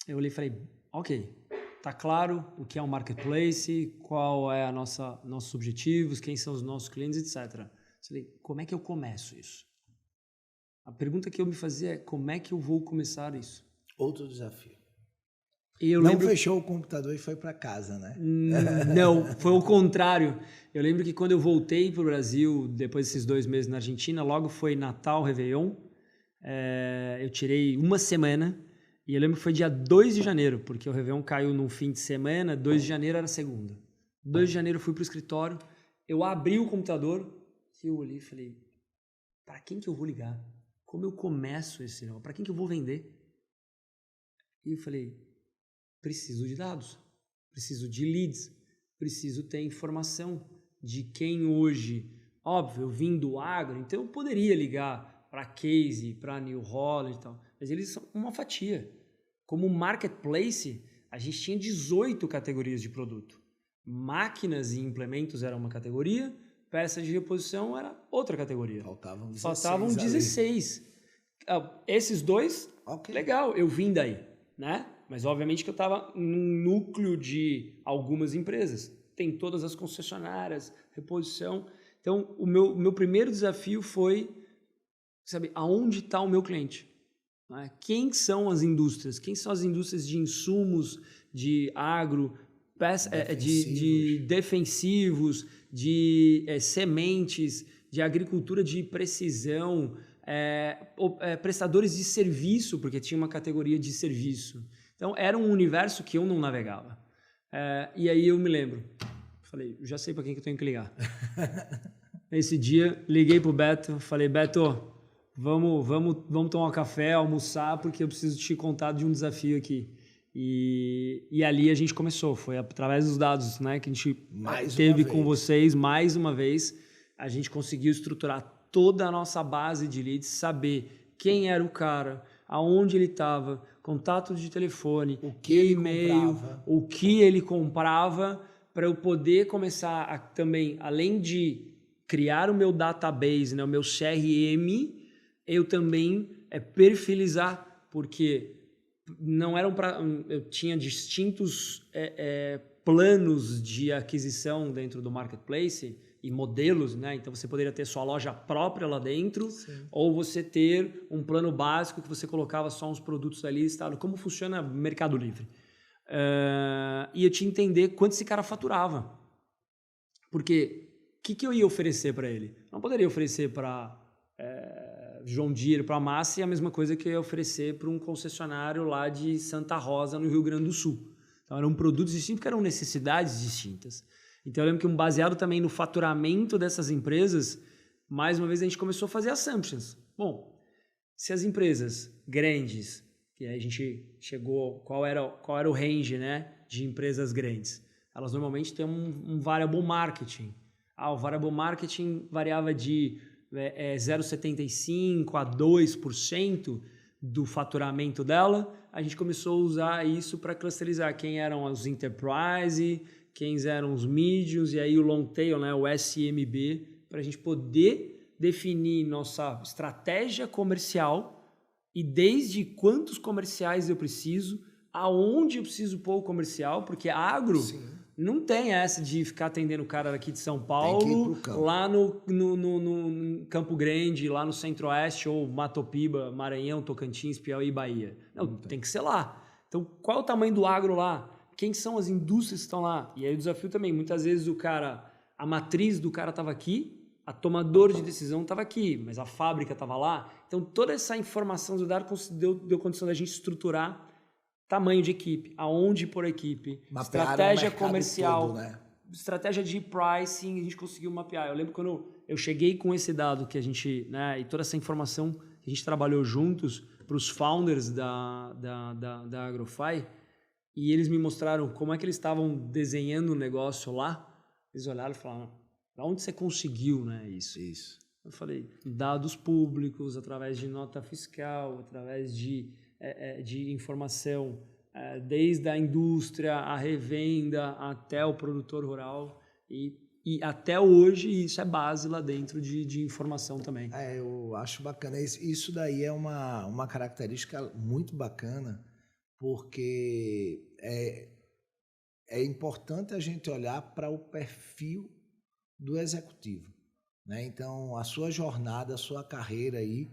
eu olhei e falei, ok, tá claro o que é um marketplace, qual é nossos objetivos, quem são os nossos clientes, etc. Eu falei, como é que eu começo isso? A pergunta que eu me fazia é, como é que eu vou começar isso? Outro desafio. Não fechou o computador e foi para casa, né? Não, foi o contrário. Eu lembro que quando eu voltei para o Brasil, depois desses 2 meses na Argentina, logo foi Natal, Réveillon, eu tirei uma semana e eu lembro que foi dia 2 de janeiro, porque o Réveillon caiu num fim de semana, 2 de janeiro era segunda. 2 de janeiro eu fui para o escritório, eu abri o computador e eu olhei e falei, para quem que eu vou ligar? Como eu começo esse negócio? Para quem que eu vou vender? E eu falei, preciso de dados, preciso de leads, preciso ter informação de quem hoje, óbvio, eu vim do agro, então eu poderia ligar para Case, para New Holland e tal, mas eles são uma fatia. Como marketplace, a gente tinha 18 categorias de produto. Máquinas e implementos era uma categoria, peças de reposição era outra categoria. Faltavam 16. Esses 2, okay. Legal, eu vim daí, né? Mas obviamente que eu estava num núcleo de algumas empresas. Tem todas as concessionárias, reposição. Então, o meu primeiro desafio foi saber aonde está o meu cliente. Né? Quem são as indústrias? Quem são as indústrias de insumos, de agro, de defensivos, de sementes, de agricultura de precisão, prestadores de serviço, porque tinha uma categoria de serviço. Então, era um universo que eu não navegava. E aí eu me lembro. Falei, já sei para quem que eu tenho que ligar. Nesse dia, liguei pro Beto. Falei, Beto, vamos tomar um café, almoçar, porque eu preciso te contar de um desafio aqui. E ali a gente começou. Foi através dos dados, né, que a gente teve com vocês. Mais uma vez, a gente conseguiu estruturar toda a nossa base de leads, saber quem era o cara, aonde ele estava, contato de telefone, e-mail, o que ele comprava, para eu poder começar a também, além de criar o meu database, né, o meu CRM, eu também perfilizar, porque não eram eu tinha distintos planos de aquisição dentro do marketplace e modelos, né? Então você poderia ter sua loja própria lá dentro. Sim. Ou você ter um plano básico que você colocava só uns produtos ali, listado. Como funciona o Mercado Livre? E eu tinha que entender quanto esse cara faturava. Porque o que eu ia oferecer para ele? Não poderia oferecer para João Deere, para a Massa, e a mesma coisa que eu ia oferecer para um concessionário lá de Santa Rosa, no Rio Grande do Sul. Então eram produtos distintos, porque eram necessidades distintas. Então eu lembro que baseado também no faturamento dessas empresas, mais uma vez a gente começou a fazer assumptions. Bom, se as empresas grandes, que a gente chegou, qual era o range, né, de empresas grandes? Elas normalmente têm um variable marketing. O variable marketing variava de 0,75% a 2% do faturamento dela. A gente começou a usar isso para clusterizar quem eram os enterprise, quem eram os mediums, e aí o long tail, né, o SMB, para a gente poder definir nossa estratégia comercial e desde quantos comerciais eu preciso, aonde eu preciso pôr o comercial, porque agro não tem essa de ficar atendendo o cara aqui de São Paulo, lá no Campo Grande, lá no Centro-Oeste, ou Matopiba, Maranhão, Tocantins, Piauí, Bahia. Não, tem que ser lá. Então, qual é o tamanho do agro lá? Quem são as indústrias que estão lá? E aí o desafio também, muitas vezes a matriz do cara estava aqui, a tomador de decisão estava aqui, mas a fábrica estava lá. Então toda essa informação do dado deu condição da gente estruturar tamanho de equipe, aonde pôr a equipe, estratégia comercial, todo, né? Estratégia de pricing, a gente conseguiu mapear. Eu lembro quando eu cheguei com esse dado que a gente, né, e toda essa informação que a gente trabalhou juntos, os founders da Agrofy, e eles me mostraram como é que eles estavam desenhando o negócio lá. Eles olharam e falaram, da onde você conseguiu, né, isso? Isso. Eu falei, dados públicos, através de nota fiscal, através de informação, desde a indústria, a revenda, até o produtor rural. E até hoje isso é base lá dentro de informação também. Eu acho bacana. Isso daí é uma característica muito bacana, porque é importante a gente olhar para o perfil do executivo, né? Então, a sua jornada, a sua carreira aí,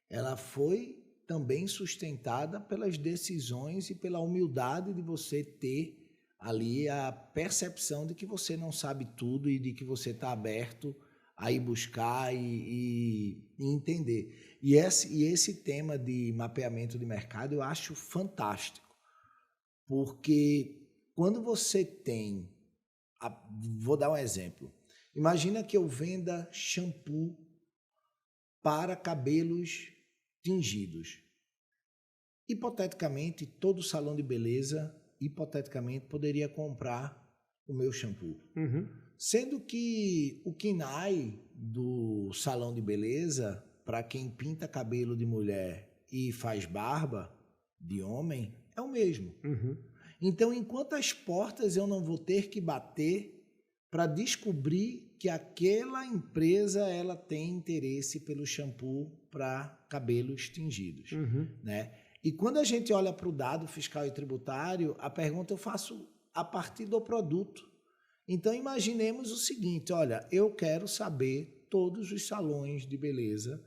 ela foi também sustentada pelas decisões e pela humildade de você ter ali a percepção de que você não sabe tudo e de que você está aberto a ir buscar e entender. E esse tema de mapeamento de mercado eu acho fantástico, porque quando você tem... Vou dar um exemplo. Imagina que eu venda shampoo para cabelos tingidos. Hipoteticamente, todo salão de beleza, poderia comprar o meu shampoo. Uhum. Sendo que o KINAI do salão de beleza, para quem pinta cabelo de mulher e faz barba de homem, é o mesmo. Uhum. Então, em quantas portas eu não vou ter que bater para descobrir que aquela empresa ela tem interesse pelo shampoo para cabelos tingidos, né? E quando a gente olha para o dado fiscal e tributário, a pergunta eu faço a partir do produto. Então, imaginemos o seguinte, olha, eu quero saber todos os salões de beleza,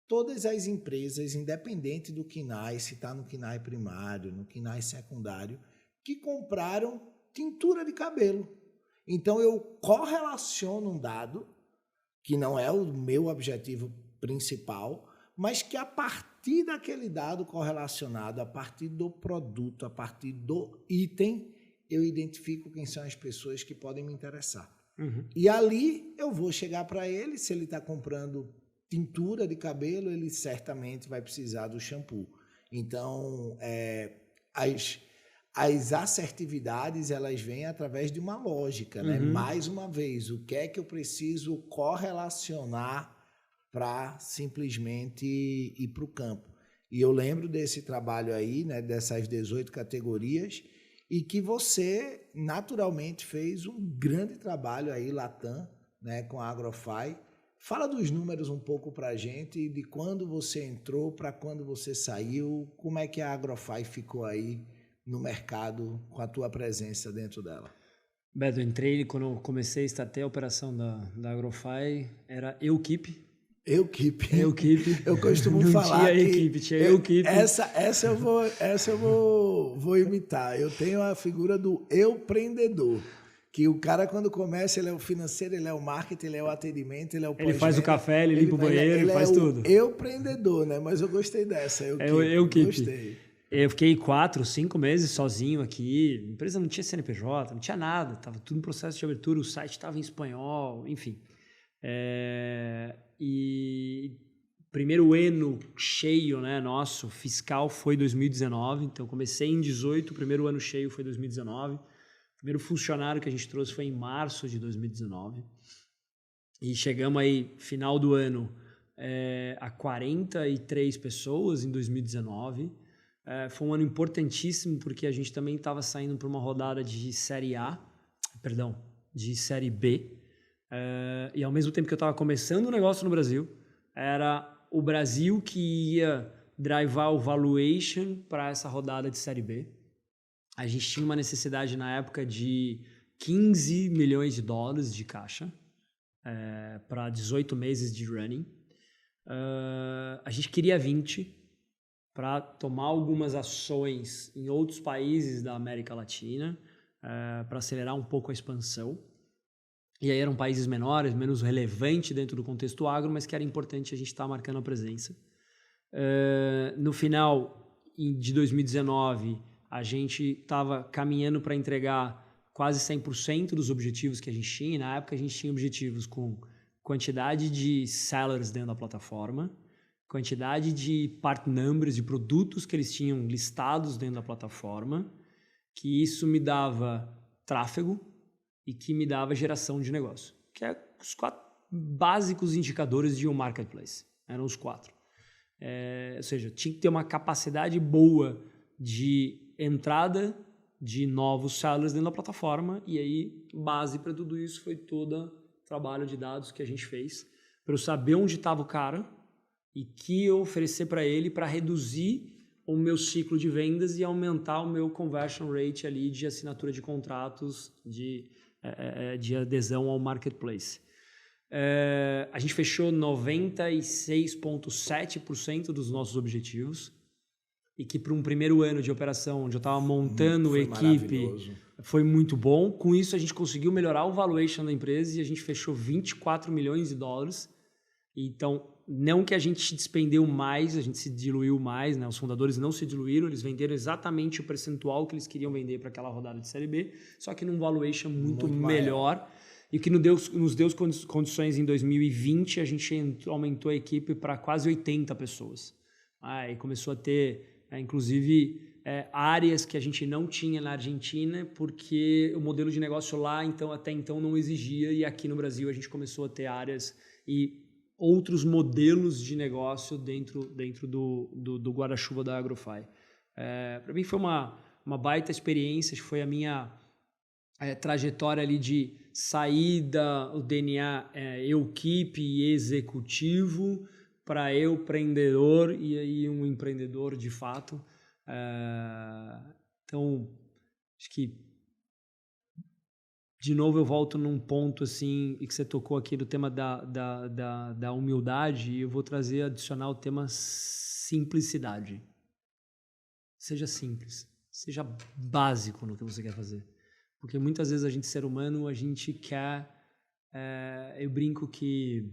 todas as empresas, independente do KINAI, se está no KINAI primário, no KINAI secundário, que compraram tintura de cabelo. Então, eu correlaciono um dado, que não é o meu objetivo principal, mas que a partir daquele dado correlacionado, a partir do produto, a partir do item, eu identifico quem são as pessoas que podem me interessar. Uhum. E ali eu vou chegar para ele, se ele está comprando tintura de cabelo, ele certamente vai precisar do shampoo. Então, as assertividades, elas vêm através de uma lógica, né? Mais uma vez, o que é que eu preciso correlacionar para simplesmente ir para o campo? E eu lembro desse trabalho aí, né, dessas 18 categorias, e que você naturalmente fez um grande trabalho aí, Latam, né, com a Agrofy. Fala dos números um pouco para a gente, de quando você entrou para quando você saiu, como é que a Agrofy ficou aí no mercado com a tua presença dentro dela? Beto, eu entrei quando eu comecei a startar a operação da Agrofy, era Equipe. Equipe. Eu costumo não falar tinha que equipe, tinha Equipe. Essa eu vou imitar. Eu tenho a figura do empreendedor, que o cara quando começa, ele é o financeiro, ele é o marketing, ele é o atendimento, ele é o Ele faz o café, ele limpa o banheiro, ele faz tudo. Eu empreendedor, né? Mas eu gostei dessa. Equipe. Gostei. Eu fiquei 4, 5 meses sozinho aqui. A empresa não tinha CNPJ, não tinha nada. Estava tudo em processo de abertura, o site estava em espanhol, enfim. E primeiro ano cheio, né, nosso, fiscal, foi 2019. Então, comecei em 2018, o primeiro ano cheio foi 2019. O primeiro funcionário que a gente trouxe foi em março de 2019. E chegamos aí, final do ano, a 43 pessoas em 2019. Foi um ano importantíssimo porque a gente também estava saindo para uma rodada de Série B. E ao mesmo tempo que eu estava começando o negócio no Brasil, era o Brasil que ia drivar o valuation para essa rodada de Série B. A gente tinha uma necessidade na época de $15 milhões de caixa para 18 meses de running. A gente queria 20 para tomar algumas ações em outros países da América Latina, para acelerar um pouco a expansão. E aí eram países menores, menos relevantes dentro do contexto agro, mas que era importante a gente estar marcando a presença. No final de 2019, a gente estava caminhando para entregar quase 100% dos objetivos que a gente tinha. E na época a gente tinha objetivos com quantidade de sellers dentro da plataforma, quantidade de part numbers, de produtos que eles tinham listados dentro da plataforma, que isso me dava tráfego e que me dava geração de negócio, que é os 4 básicos indicadores de um marketplace. Eram os 4. Ou seja, tinha que ter uma capacidade boa de entrada de novos sellers dentro da plataforma, e aí, base para tudo isso foi todo o trabalho de dados que a gente fez, para eu saber onde estava o cara e que eu oferecer para ele para reduzir o meu ciclo de vendas e aumentar o meu conversion rate ali de assinatura de contratos, de adesão ao marketplace. A gente fechou 96,7% dos nossos objetivos, e que para um primeiro ano de operação, onde eu estava montando a equipe, foi muito bom. Com isso, a gente conseguiu melhorar o valuation da empresa e a gente fechou $24 milhões. Então, não que a gente despendeu mais, a gente se diluiu mais, né? Os fundadores não se diluíram, eles venderam exatamente o percentual que eles queriam vender para aquela rodada de Série B, só que num valuation muito melhor. E o que nos deu condições em 2020, a gente aumentou a equipe para quase 80 pessoas. E começou a ter... inclusive áreas que a gente não tinha na Argentina, porque o modelo de negócio lá até então não exigia, e aqui no Brasil a gente começou a ter áreas e outros modelos de negócio dentro do guarda-chuva da Agrofy. Para mim foi uma baita experiência, foi a minha trajetória ali de sair do DNA equipe e executivo para eu empreendedor e aí um empreendedor de fato. Então, acho que de novo eu volto num ponto assim, e que você tocou aqui do tema da humildade, e eu vou adicionar o tema simplicidade. Seja simples, seja básico no que você quer fazer. Porque muitas vezes a gente, ser humano, a gente quer... eu brinco que,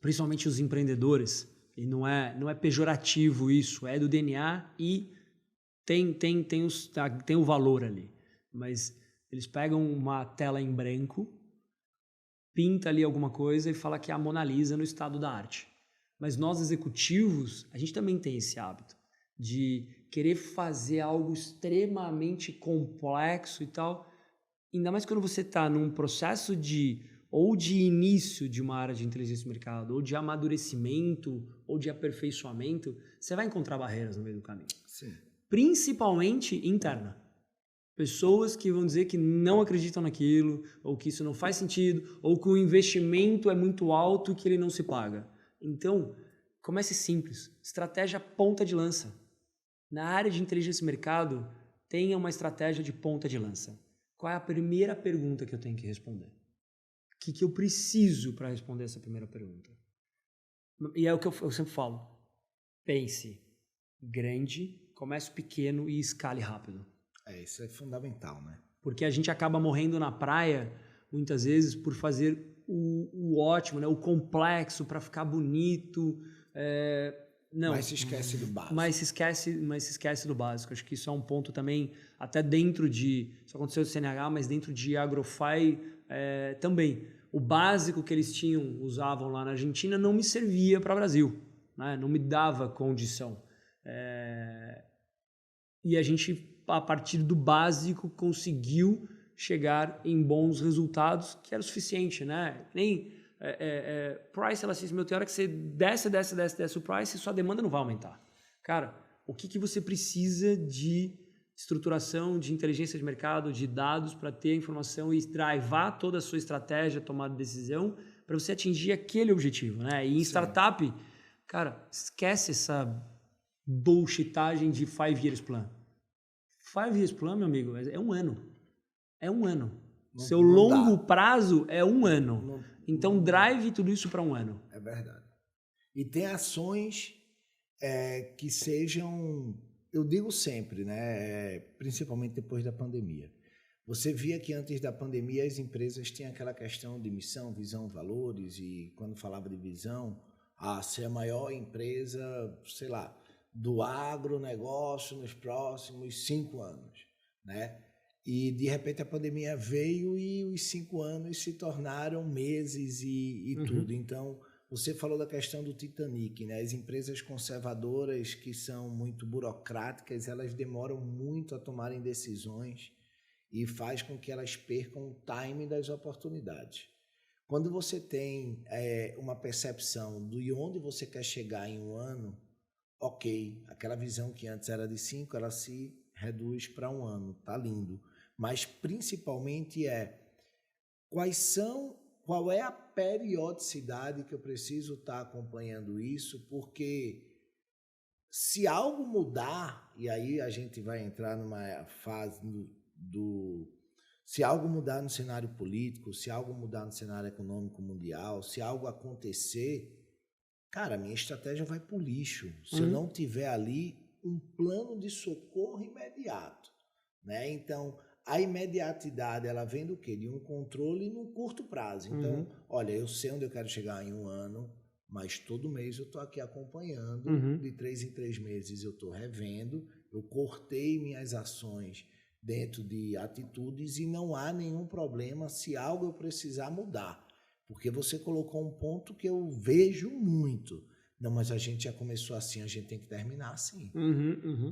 principalmente os empreendedores, e não é pejorativo isso, é do DNA e tem o valor ali. Mas eles pegam uma tela em branco, pinta ali alguma coisa e fala que é a Mona Lisa no estado da arte. Mas nós, executivos, a gente também tem esse hábito de querer fazer algo extremamente complexo e tal. Ainda mais quando você está num processo de início de uma área de inteligência de mercado, ou de amadurecimento, ou de aperfeiçoamento, você vai encontrar barreiras no meio do caminho. Sim. Principalmente interna. Pessoas que vão dizer que não acreditam naquilo, ou que isso não faz sentido, ou que o investimento é muito alto e que ele não se paga. Então, comece simples. Estratégia ponta de lança. Na área de inteligência de mercado, tenha uma estratégia de ponta de lança. Qual é a primeira pergunta que eu tenho que responder? O que eu preciso para responder essa primeira pergunta? E é o que eu sempre falo. Pense grande, comece pequeno e escale rápido. Isso é fundamental, né? Porque a gente acaba morrendo na praia, muitas vezes, por fazer o ótimo, né? O complexo para ficar bonito. Não. Mas se esquece do básico. Mas se esquece do básico. Acho que isso é um ponto também, até dentro de... Isso aconteceu no CNH, mas dentro de Agrofy também. O básico que eles usavam lá na Argentina não me servia para o Brasil, né? Não me dava condição. E a gente, a partir do básico, conseguiu chegar em bons resultados, que era o suficiente, né? Nem price elasticity, tem hora que você desce o price e sua demanda não vai aumentar. Cara, o que você precisa de estruturação, de inteligência de mercado, de dados para ter informação e drivar toda a sua estratégia, tomada de decisão, para você atingir aquele objetivo, né? E em startup, cara, esquece essa bullshitagem de 5 years plan. 5 years plan, meu amigo, é um ano. É um ano. Seu longo prazo é um ano. Então, drive tudo isso para um ano. É verdade. E tem ações que sejam... Eu digo sempre, né? Principalmente depois da pandemia. Você via que antes da pandemia as empresas tinham aquela questão de missão, visão, valores, e quando falava de visão, ser a maior empresa, sei lá, do agronegócio nos próximos 5 anos, né? E, de repente, a pandemia veio e os 5 anos se tornaram meses e tudo. Então, você falou da questão do Titanic, né? As empresas conservadoras que são muito burocráticas, elas demoram muito a tomarem decisões e faz com que elas percam o time das oportunidades. Quando você tem uma percepção de onde você quer chegar em um ano, ok, aquela visão que antes era de 5, ela se reduz para um ano, tá lindo. Mas principalmente qual é a periodicidade que eu preciso estar acompanhando isso, porque se algo mudar, e aí a gente vai entrar numa fase se algo mudar no cenário político, se algo mudar no cenário econômico mundial, se algo acontecer, cara, minha estratégia vai para o lixo. Se eu não tiver ali um plano de socorro imediato, né? Então, a imediatidade, ela vem do quê? De um controle no curto prazo. Então, olha, eu sei onde eu quero chegar em um ano, mas todo mês eu estou aqui acompanhando, de 3 em 3 meses eu estou revendo, eu cortei minhas ações dentro de atitudes e não há nenhum problema se algo eu precisar mudar. Porque você colocou um ponto que eu vejo muito. Não, mas a gente já começou assim, a gente tem que terminar assim.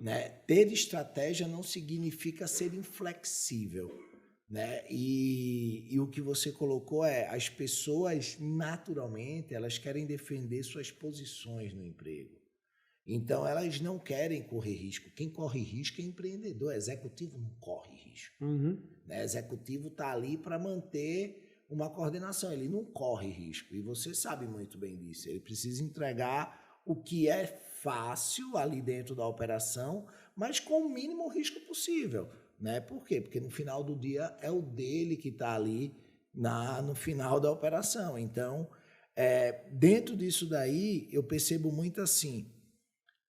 Né? Ter estratégia não significa ser inflexível. Né? E o que você colocou as pessoas naturalmente, elas querem defender suas posições no emprego. Então, elas não querem correr risco. Quem corre risco é empreendedor. Executivo não corre risco. Né? Executivo está ali para manter uma coordenação. Ele não corre risco. E você sabe muito bem disso. Ele precisa entregar o que é fácil ali dentro da operação, mas com o mínimo risco possível. Né? Por quê? Porque no final do dia é o dele que está ali no final da operação. Então, dentro disso daí, eu percebo muito assim,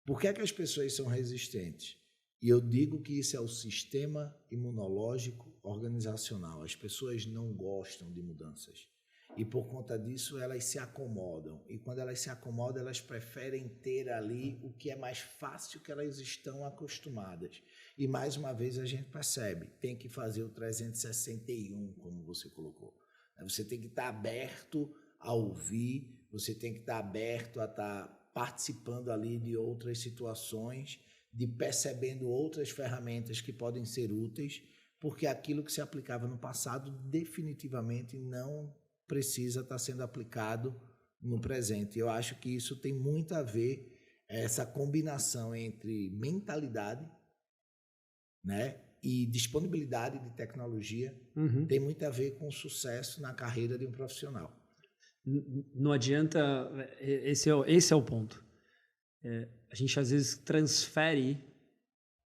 por que é que as pessoas são resistentes? E eu digo que isso é o sistema imunológico organizacional. As pessoas não gostam de mudanças. E por conta disso, elas se acomodam. E quando elas se acomodam, elas preferem ter ali o que é mais fácil que elas estão acostumadas. E mais uma vez a gente percebe, tem que fazer o 361, como você colocou. Você tem que estar aberto a ouvir, você tem que estar aberto a estar participando ali de outras situações, de percebendo outras ferramentas que podem ser úteis, porque aquilo que se aplicava no passado definitivamente não precisa estar sendo aplicado no presente. Eu acho que isso tem muito a ver, essa combinação entre mentalidade, né, e disponibilidade de tecnologia, tem muito a ver com o sucesso na carreira de um profissional. Não adianta, esse é o ponto. A gente às vezes transfere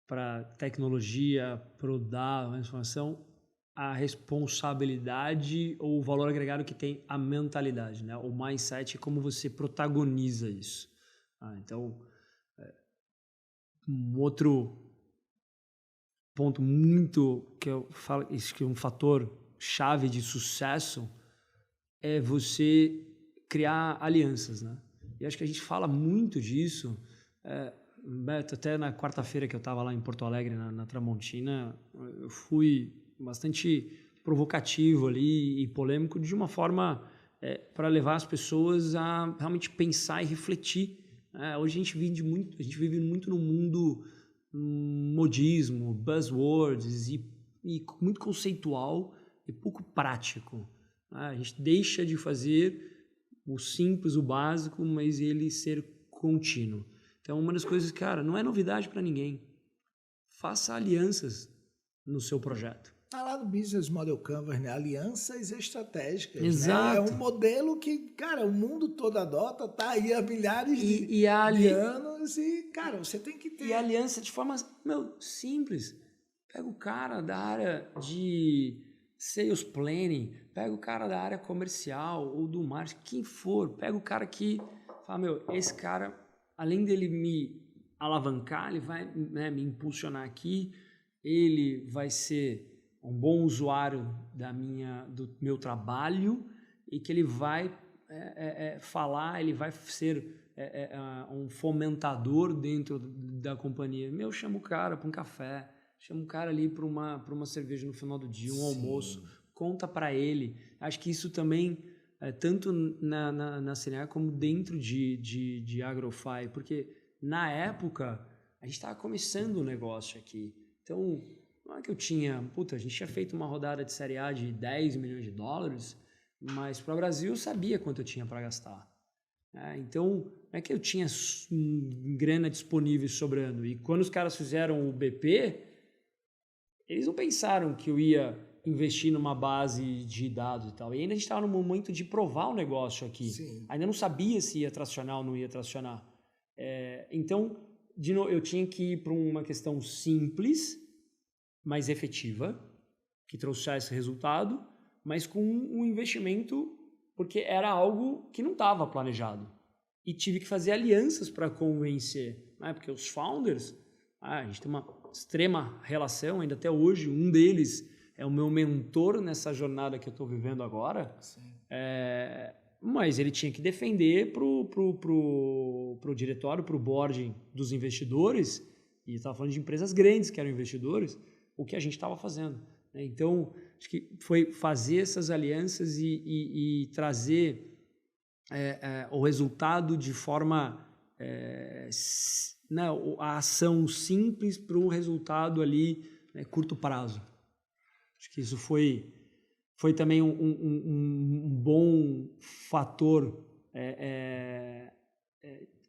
para tecnologia, para o dado, a informação, a responsabilidade ou o valor agregado que tem a mentalidade, né? O mindset é como você protagoniza isso. Então, um outro ponto muito que eu falo, isso que é um fator chave de sucesso é você criar alianças, né? E acho que a gente fala muito disso. Beto, até na quarta-feira que eu estava lá em Porto Alegre, na Tramontina, eu fui bastante provocativo ali e polêmico de uma forma para levar as pessoas a realmente pensar e refletir. Hoje a gente vive muito no mundo modismo, buzzwords e muito conceitual e pouco prático. A gente deixa de fazer o simples, o básico, mas ele ser contínuo. Então, uma das coisas, cara, não é novidade para ninguém. Faça alianças no seu projeto. Tá lá no Business Model Canvas, né? Alianças estratégicas. Exato. Né? É um modelo que, cara, o mundo todo adota, tá aí há milhares de anos e, cara, você tem que ter. E a aliança de forma, simples. Pega o cara da área de sales planning, pega o cara da área comercial ou do marketing, quem for, pega o cara que fala, esse cara, além dele me alavancar, ele vai, né, me impulsionar aqui, ele vai ser um bom usuário do meu trabalho e que ele vai falar, ele vai ser um fomentador dentro da companhia. Chama o cara para um café, chama o cara ali para uma cerveja no final do dia, um almoço, conta para ele. Acho que isso também tanto na CNA como dentro de AgroFi, porque na época a gente estava começando o negócio aqui. Então, não é que eu tinha... a gente tinha feito uma rodada de Série A de 10 milhões de dólares, mas para o Brasil eu sabia quanto eu tinha para gastar. Então, não é que eu tinha grana disponível sobrando. E quando os caras fizeram o BP, eles não pensaram que eu ia investir numa base de dados e tal. E ainda a gente estava no momento de provar o negócio aqui. Sim. Ainda não sabia se ia tracionar ou não ia tracionar. Então, de novo, eu tinha que ir para uma questão simples, mais efetiva, que trouxesse resultado, mas com um investimento, porque era algo que não estava planejado. E tive que fazer alianças para convencer. Porque os founders, a gente tem uma extrema relação, ainda até hoje, um deles é o meu mentor nessa jornada que eu estou vivendo agora. Mas ele tinha que defender pro diretório, pro board dos investidores, e estava falando de empresas grandes que eram investidores, o que a gente estava fazendo. Então, acho que foi fazer essas alianças e trazer o resultado de forma... a ação simples para um resultado ali curto prazo. Acho que isso foi também um bom fator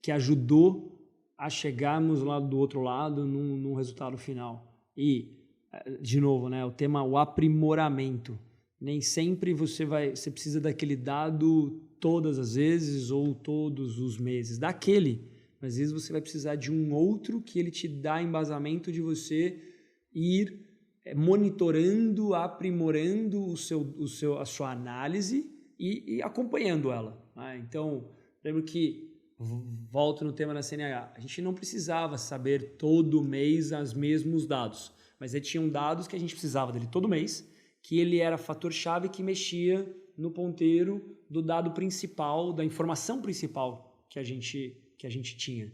que ajudou a chegarmos lá do outro lado num resultado final. E, de novo, o tema, o aprimoramento. Nem sempre você precisa daquele dado todas as vezes ou todos os meses. Mas às vezes você vai precisar de um outro que ele te dá embasamento de você ir monitorando, aprimorando a sua análise e acompanhando ela. Então, lembro que, volto no tema da CNH, a gente não precisava saber todo mês os mesmos dados, mas tinham dados que a gente precisava dele todo mês, que ele era fator-chave que mexia no ponteiro do dado principal, da informação principal que a gente tinha.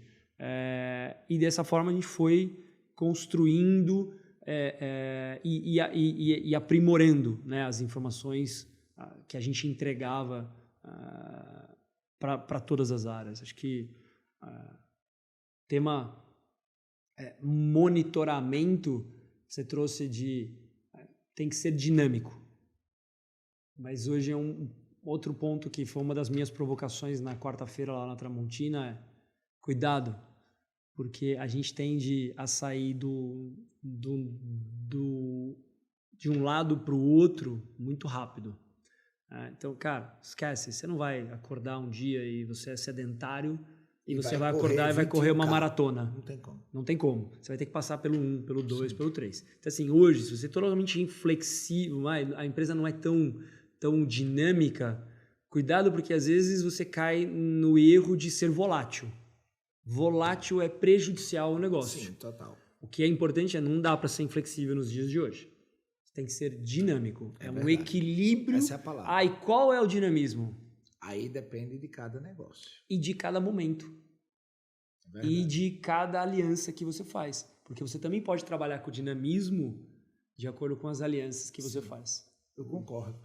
E dessa forma a gente foi construindo e aprimorando as informações que a gente entregava para todas as áreas. Acho que tema monitoramento, você trouxe tem que ser dinâmico. Mas hoje é outro ponto que foi uma das minhas provocações na quarta-feira lá na Tramontina, cuidado, porque a gente tende a sair de um lado para o outro muito rápido. Então, cara, esquece, você não vai acordar um dia e você é sedentário e você vai acordar e vai correr uma maratona. Não tem como. Não tem como. Você vai ter que passar pelo 1, pelo 2, pelo 3. Então, assim, hoje, se você é totalmente inflexível, a empresa não é tão dinâmica, cuidado, porque às vezes você cai no erro de ser volátil. Volátil é prejudicial ao negócio. Sim, total. O que é importante não dá para ser inflexível nos dias de hoje. Você tem que ser dinâmico. É um equilíbrio. Essa é a palavra. E qual é o dinamismo? Aí depende de cada negócio. E de cada momento. E de cada aliança que você faz. Porque você também pode trabalhar com o dinamismo de acordo com as alianças que você faz. Eu concordo.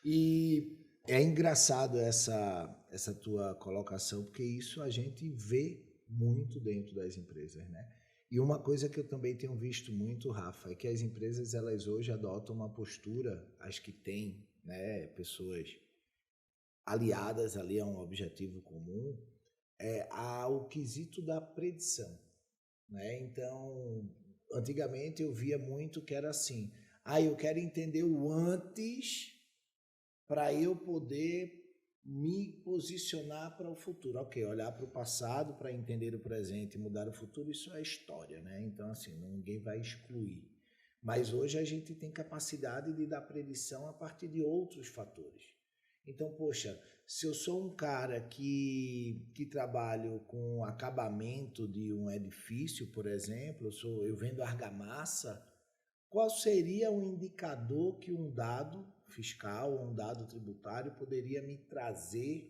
E é engraçado essa tua colocação, porque isso a gente vê muito dentro das empresas, né? E uma coisa que eu também tenho visto muito, Rafa, é que as empresas, elas hoje adotam uma postura, as que têm, pessoas aliadas ali a um objetivo comum, ao quesito da predição, né? Então, antigamente eu via muito que era assim, eu quero entender o antes para eu poder me posicionar para o futuro. Ok, olhar para o passado para entender o presente e mudar o futuro, isso é história, né? Então, assim, ninguém vai excluir. Mas hoje a gente tem capacidade de dar predição a partir de outros fatores. Então, poxa, se eu sou um cara que trabalho com acabamento de um edifício, por exemplo, eu vendo argamassa, qual seria um indicador que um dado fiscal ou um dado tributário poderia me trazer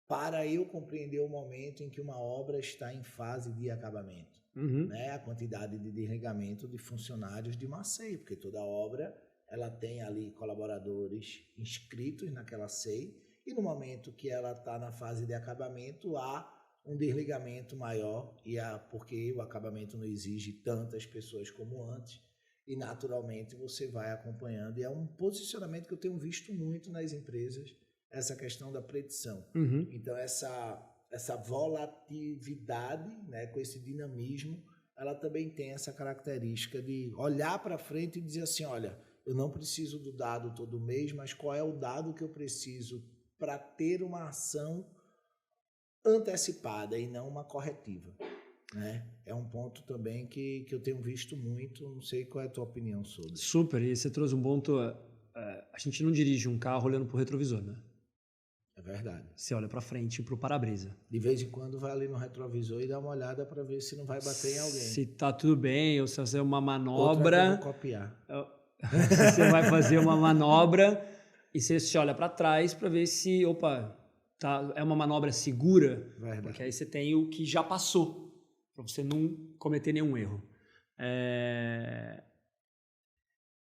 para eu compreender o momento em que uma obra está em fase de acabamento? Né? A quantidade de desligamento de funcionários de uma SEI, porque toda obra ela tem ali colaboradores inscritos naquela SEI e no momento que ela está na fase de acabamento, há um desligamento maior, porque o acabamento não exige tantas pessoas como antes, e naturalmente você vai acompanhando. E é um posicionamento que eu tenho visto muito nas empresas, essa questão da predição. Então, essa volatilidade, né, com esse dinamismo, ela também tem essa característica de olhar para frente e dizer assim, olha, eu não preciso do dado todo mês, mas qual é o dado que eu preciso para ter uma ação antecipada e não uma corretiva, né? É um ponto também que eu tenho visto muito, não sei qual é a tua opinião sobre. Super, e você trouxe um ponto, a gente não dirige um carro olhando pro retrovisor, né? É verdade. Você olha para frente e pro para-brisa. De vez em quando vai ali no retrovisor e dá uma olhada para ver se não vai bater em alguém. Se tá tudo bem, ou se fazer uma manobra... Outra que eu vou copiar. Você vai fazer uma manobra e você se olha para trás para ver se, é uma manobra segura. Verdade. Porque aí você tem o que já passou, para você não cometer nenhum erro.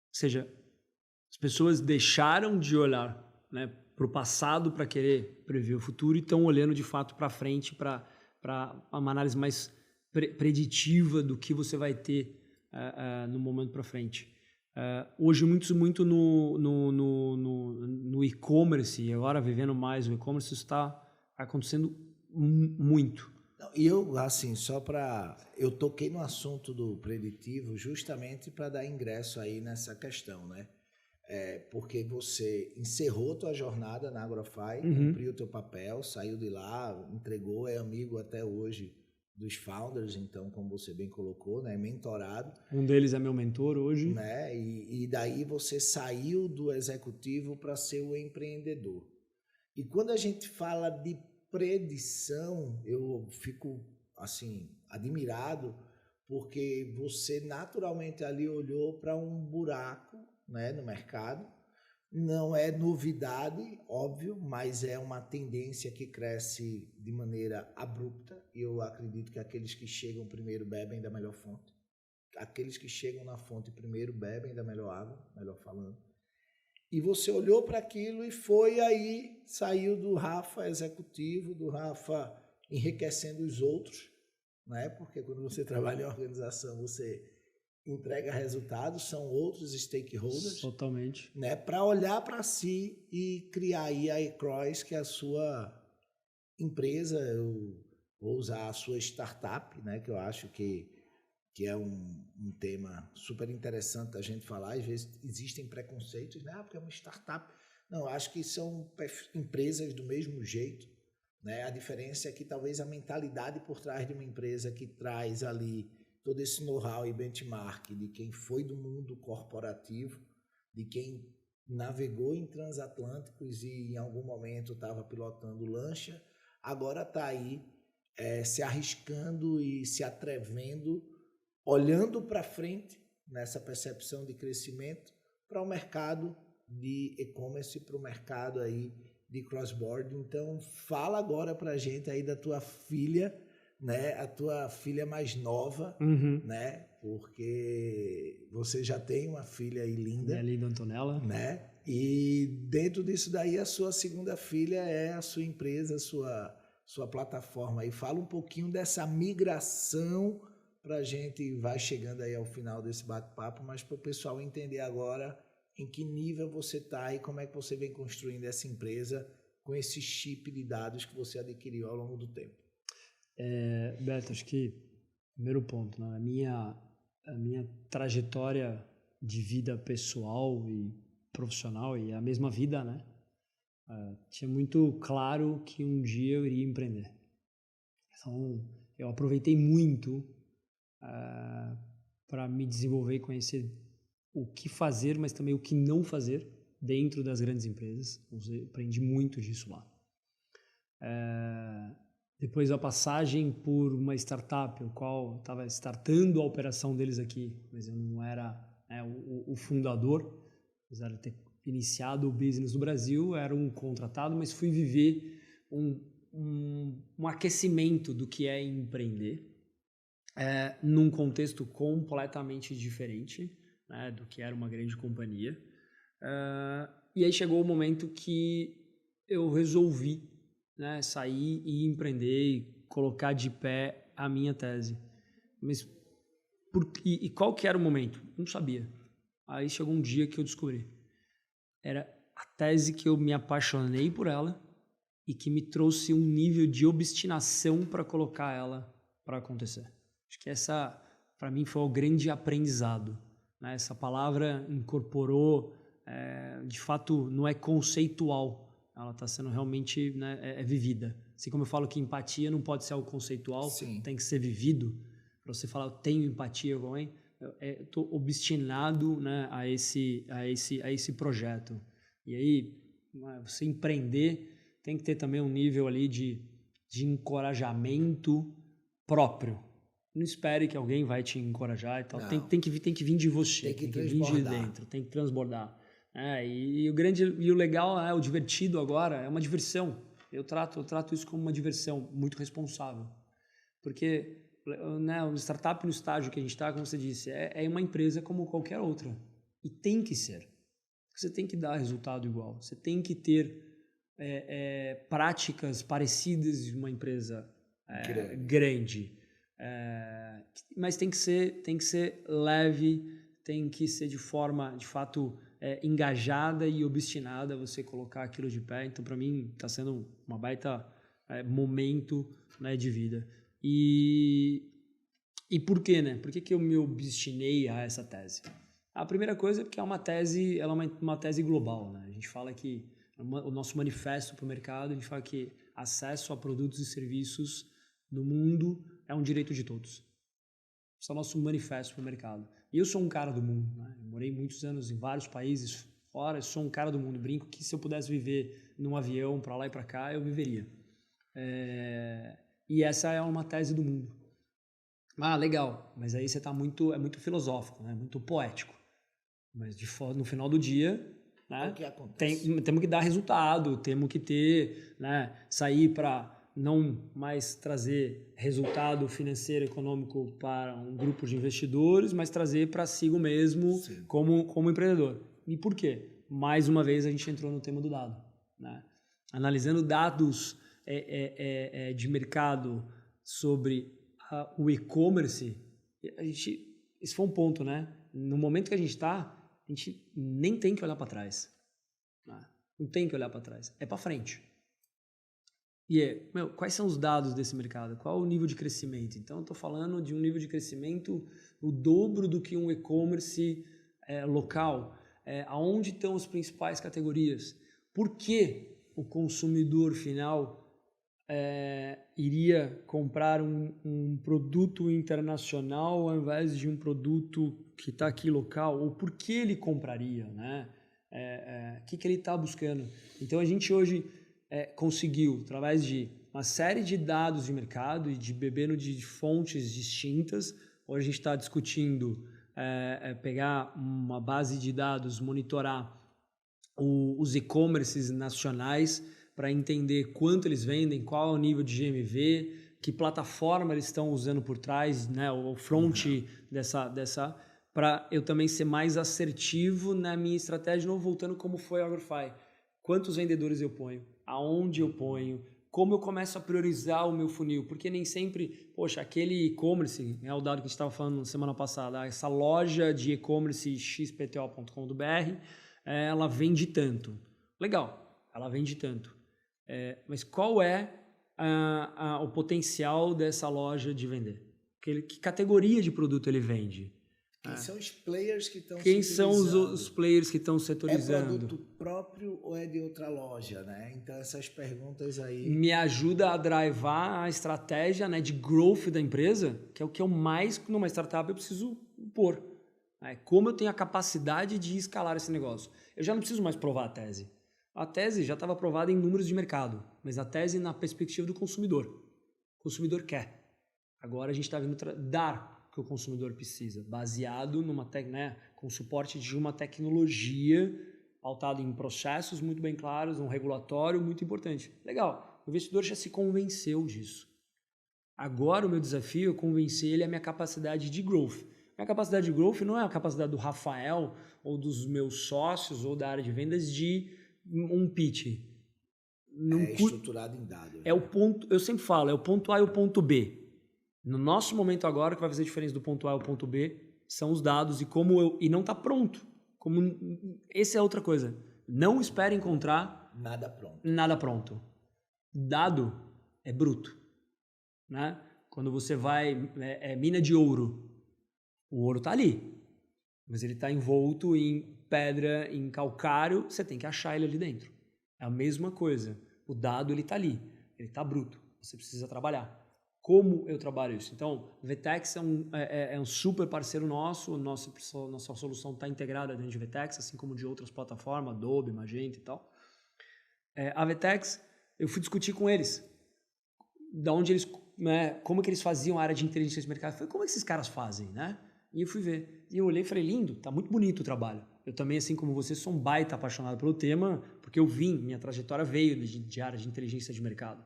Ou seja, as pessoas deixaram de olhar, né, para o passado para querer prever o futuro e estão olhando de fato para frente para uma análise mais preditiva do que você vai ter no momento para frente. Hoje muito no e-commerce, e agora vivendo mais o e-commerce, isso está acontecendo muito. E eu, assim, eu toquei no assunto do preditivo justamente para dar ingresso aí nessa questão, né? Porque você encerrou tua jornada na Agrofy, cumpriu teu papel, saiu de lá, entregou, é amigo até hoje dos founders, então, como você bem colocou, né, mentorado. Um deles é meu mentor hoje. Né, e daí você saiu do executivo para ser o empreendedor. E quando a gente fala de predição, eu fico, assim, admirado, porque você naturalmente ali olhou para um buraco, né, no mercado. Não é novidade, óbvio, mas é uma tendência que cresce de maneira abrupta. E eu acredito que aqueles que chegam primeiro bebem da melhor fonte. Aqueles que chegam na fonte primeiro bebem da melhor água, melhor falando. E você olhou para aquilo e foi aí, saiu do Rafa executivo, do Rafa enriquecendo os outros, né? Porque quando você trabalha em organização, você entrega resultados, são outros stakeholders. Totalmente. Né, para olhar para si e criar aí a eCross, que é a sua empresa, eu vou usar a sua startup, né, que eu acho que é um tema super interessante a gente falar. Às vezes existem preconceitos, né, porque é uma startup. Não, eu acho que são empresas do mesmo jeito, né? A diferença é que talvez a mentalidade por trás de uma empresa que traz ali todo esse know-how e benchmark de quem foi do mundo corporativo, de quem navegou em transatlânticos e em algum momento estava pilotando lancha, agora está aí se arriscando e se atrevendo, olhando para frente nessa percepção de crescimento para o mercado de e-commerce, para o mercado aí de cross-border. Então, fala agora para a gente aí da tua filha, né, a tua filha mais nova, né, porque você já tem uma filha aí linda. É linda, Antonella. Né, e dentro disso daí a sua segunda filha é a sua empresa, a sua plataforma. E fala um pouquinho dessa migração para a gente vai chegando aí ao final desse bate-papo, mas para o pessoal entender agora em que nível você está e como é que você vem construindo essa empresa com esse chip de dados que você adquiriu ao longo do tempo. Beto, acho que primeiro ponto, né? A minha trajetória de vida pessoal e profissional e a mesma vida, né? Tinha muito claro que um dia eu iria empreender. Então, eu aproveitei muito para me desenvolver e conhecer o que fazer, mas também o que não fazer dentro das grandes empresas. Eu aprendi muito disso lá. Depois da passagem por uma startup, o qual estava startando a operação deles aqui, mas eu não era o fundador, apesar de ter iniciado o business no Brasil, era um contratado, mas fui viver um aquecimento do que é empreender, num contexto completamente diferente, né, do que era uma grande companhia. E aí chegou o momento que eu resolvi, né, sair e empreender e colocar de pé a minha tese. Mas e qual que era o momento? Não sabia. Aí chegou um dia que eu descobri. Era a tese que eu me apaixonei por ela e que me trouxe um nível de obstinação para colocar ela para acontecer. Acho que essa, para mim, foi o grande aprendizado, né? Essa palavra incorporou, de fato, não é conceitual, ela está sendo realmente, né, vivida. Assim como eu falo que empatia não pode ser algo conceitual, Sim. tem que ser vivido. Para você falar, eu tenho empatia com alguém, eu estou obstinado, né, a esse projeto. E aí, você empreender tem que ter também um nível ali de encorajamento próprio. Não espere que alguém vai te encorajar e tal. Tem que vir de você, tem que vir de dentro, tem que transbordar. E o legal, o divertido agora é uma diversão. Eu trato isso como uma diversão muito responsável. Porque, né, o startup no estágio que a gente está, como você disse, é uma empresa como qualquer outra. E tem que ser. Você tem que dar resultado igual. Você tem que ter práticas parecidas de uma empresa grande. Mas tem que ser leve, tem que ser de forma, de fato, engajada e obstinada você colocar aquilo de pé. Então, para mim, está sendo uma baita momento, né, de vida. E por quê, né? Por que eu me obstinei a essa tese? A primeira coisa é porque ela é uma tese global, né? A gente fala que o nosso manifesto para o mercado, a gente fala que acesso a produtos e serviços no mundo é um direito de todos. Esse é o nosso manifesto para o mercado. E eu sou um cara do mundo, né? Eu morei muitos anos em vários países fora, eu sou um cara do mundo. Brinco que se eu pudesse viver num avião para lá e para cá, eu viveria. E essa é uma tese do mundo. Legal, mas aí você está é muito filosófico, né? Muito poético. Mas no final do dia, né, temos que dar resultado, temos que ter, né, sair para não mais trazer resultado financeiro, econômico para um grupo de investidores, mas trazer para si mesmo como empreendedor. E por quê? Mais uma vez a gente entrou no tema do dado, né? Analisando dados de mercado sobre o e-commerce, esse foi um ponto, né? No momento que a gente está, a gente nem tem que olhar para trás. Não tem que olhar para trás. É para frente. E quais são os dados desse mercado? Qual o nível de crescimento? Então, eu estou falando de um nível de crescimento o dobro do que um e-commerce local. Aonde estão as principais categorias? Por que o consumidor final iria comprar um produto internacional ao invés de um produto que está aqui local? Ou por que ele compraria, né? O que ele está buscando? Então a gente hoje conseguiu, através de uma série de dados de mercado e bebendo de fontes distintas, hoje a gente está discutindo pegar uma base de dados, monitorar os e-commerces nacionais para entender quanto eles vendem, qual é o nível de GMV, que plataforma eles estão usando por trás, né, o front dessa para eu também ser mais assertivo na minha estratégia, de novo voltando como foi a AgroFi. Quantos vendedores eu ponho? Aonde eu ponho? Como eu começo a priorizar o meu funil? Porque nem sempre, aquele e-commerce, o dado que a gente estava falando na semana passada, essa loja de e-commerce xpto.com.br, ela vende tanto. Legal, ela vende tanto. Mas qual é o potencial dessa loja de vender? Que categoria de produto ele vende? Quem são os players que estão Quem são os players que estão setorizando? É produto próprio ou é de outra loja, né? Então essas perguntas aí me ajuda a drivar a estratégia, né, de growth da empresa, que é o que eu mais numa startup eu preciso pôr. Como eu tenho a capacidade de escalar esse negócio. Eu já não preciso mais provar a tese. A tese já estava aprovada em números de mercado, mas a tese na perspectiva do consumidor. O consumidor quer. Agora a gente está vindo dar o que o consumidor precisa, baseado com suporte de uma tecnologia pautado em processos muito bem claros, um regulatório muito importante. Legal, o investidor já se convenceu disso. Agora o meu desafio é convencer ele a minha capacidade de growth. Minha capacidade de growth não é a capacidade do Rafael ou dos meus sócios ou da área de vendas de um pitch. estruturado em dados. É o ponto, eu sempre falo, é o ponto A e o ponto B. No nosso momento agora, o que vai fazer a diferença do ponto A ao ponto B são os dados e não está pronto. Essa é outra coisa. Não espere encontrar nada pronto. Dado é bruto, né? Quando você vai mina de ouro, o ouro está ali, mas ele está envolto em pedra, em calcário, você tem que achar ele ali dentro. É a mesma coisa. O dado ele está ali, ele está bruto. Você precisa trabalhar. Como eu trabalho isso? Então, VTEX é um super parceiro nosso. Nossa solução está integrada dentro de VTEX, assim como de outras plataformas, Adobe, Magento e tal. A VTEX, eu fui discutir com eles. Da onde eles, como que eles faziam a área de inteligência de mercado. Eu falei, como é que esses caras fazem, né? E eu fui ver. E eu olhei e falei, lindo, tá muito bonito o trabalho. Eu também, assim como você, sou um baita apaixonado pelo tema, porque minha trajetória veio de área de inteligência de mercado.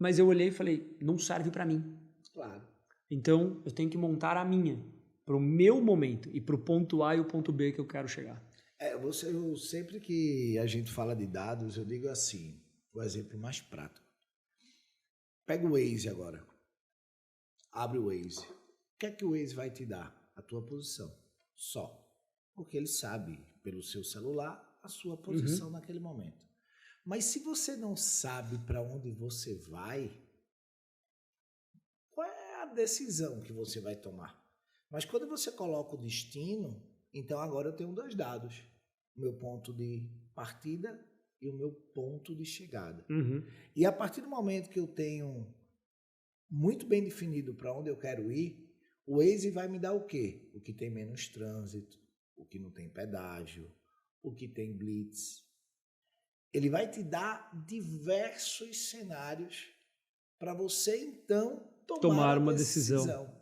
Mas eu olhei e falei, não serve para mim. Claro. Então, eu tenho que montar a minha, para o meu momento e para o ponto A e o ponto B que eu quero chegar. Sempre que a gente fala de dados, eu digo assim, o exemplo mais prático. Pega o Waze agora. Abre o Waze. O que é que o Waze vai te dar? A tua posição. Só. Porque ele sabe, pelo seu celular, a sua posição naquele momento. Mas se você não sabe para onde você vai, qual é a decisão que você vai tomar? Mas quando você coloca o destino, então agora eu tenho 2 dados. O meu ponto de partida e o meu ponto de chegada. E a partir do momento que eu tenho muito bem definido para onde eu quero ir, o Waze vai me dar o quê? O que tem menos trânsito, o que não tem pedágio, o que tem blitz. Ele vai te dar diversos cenários para você, então, tomar uma decisão.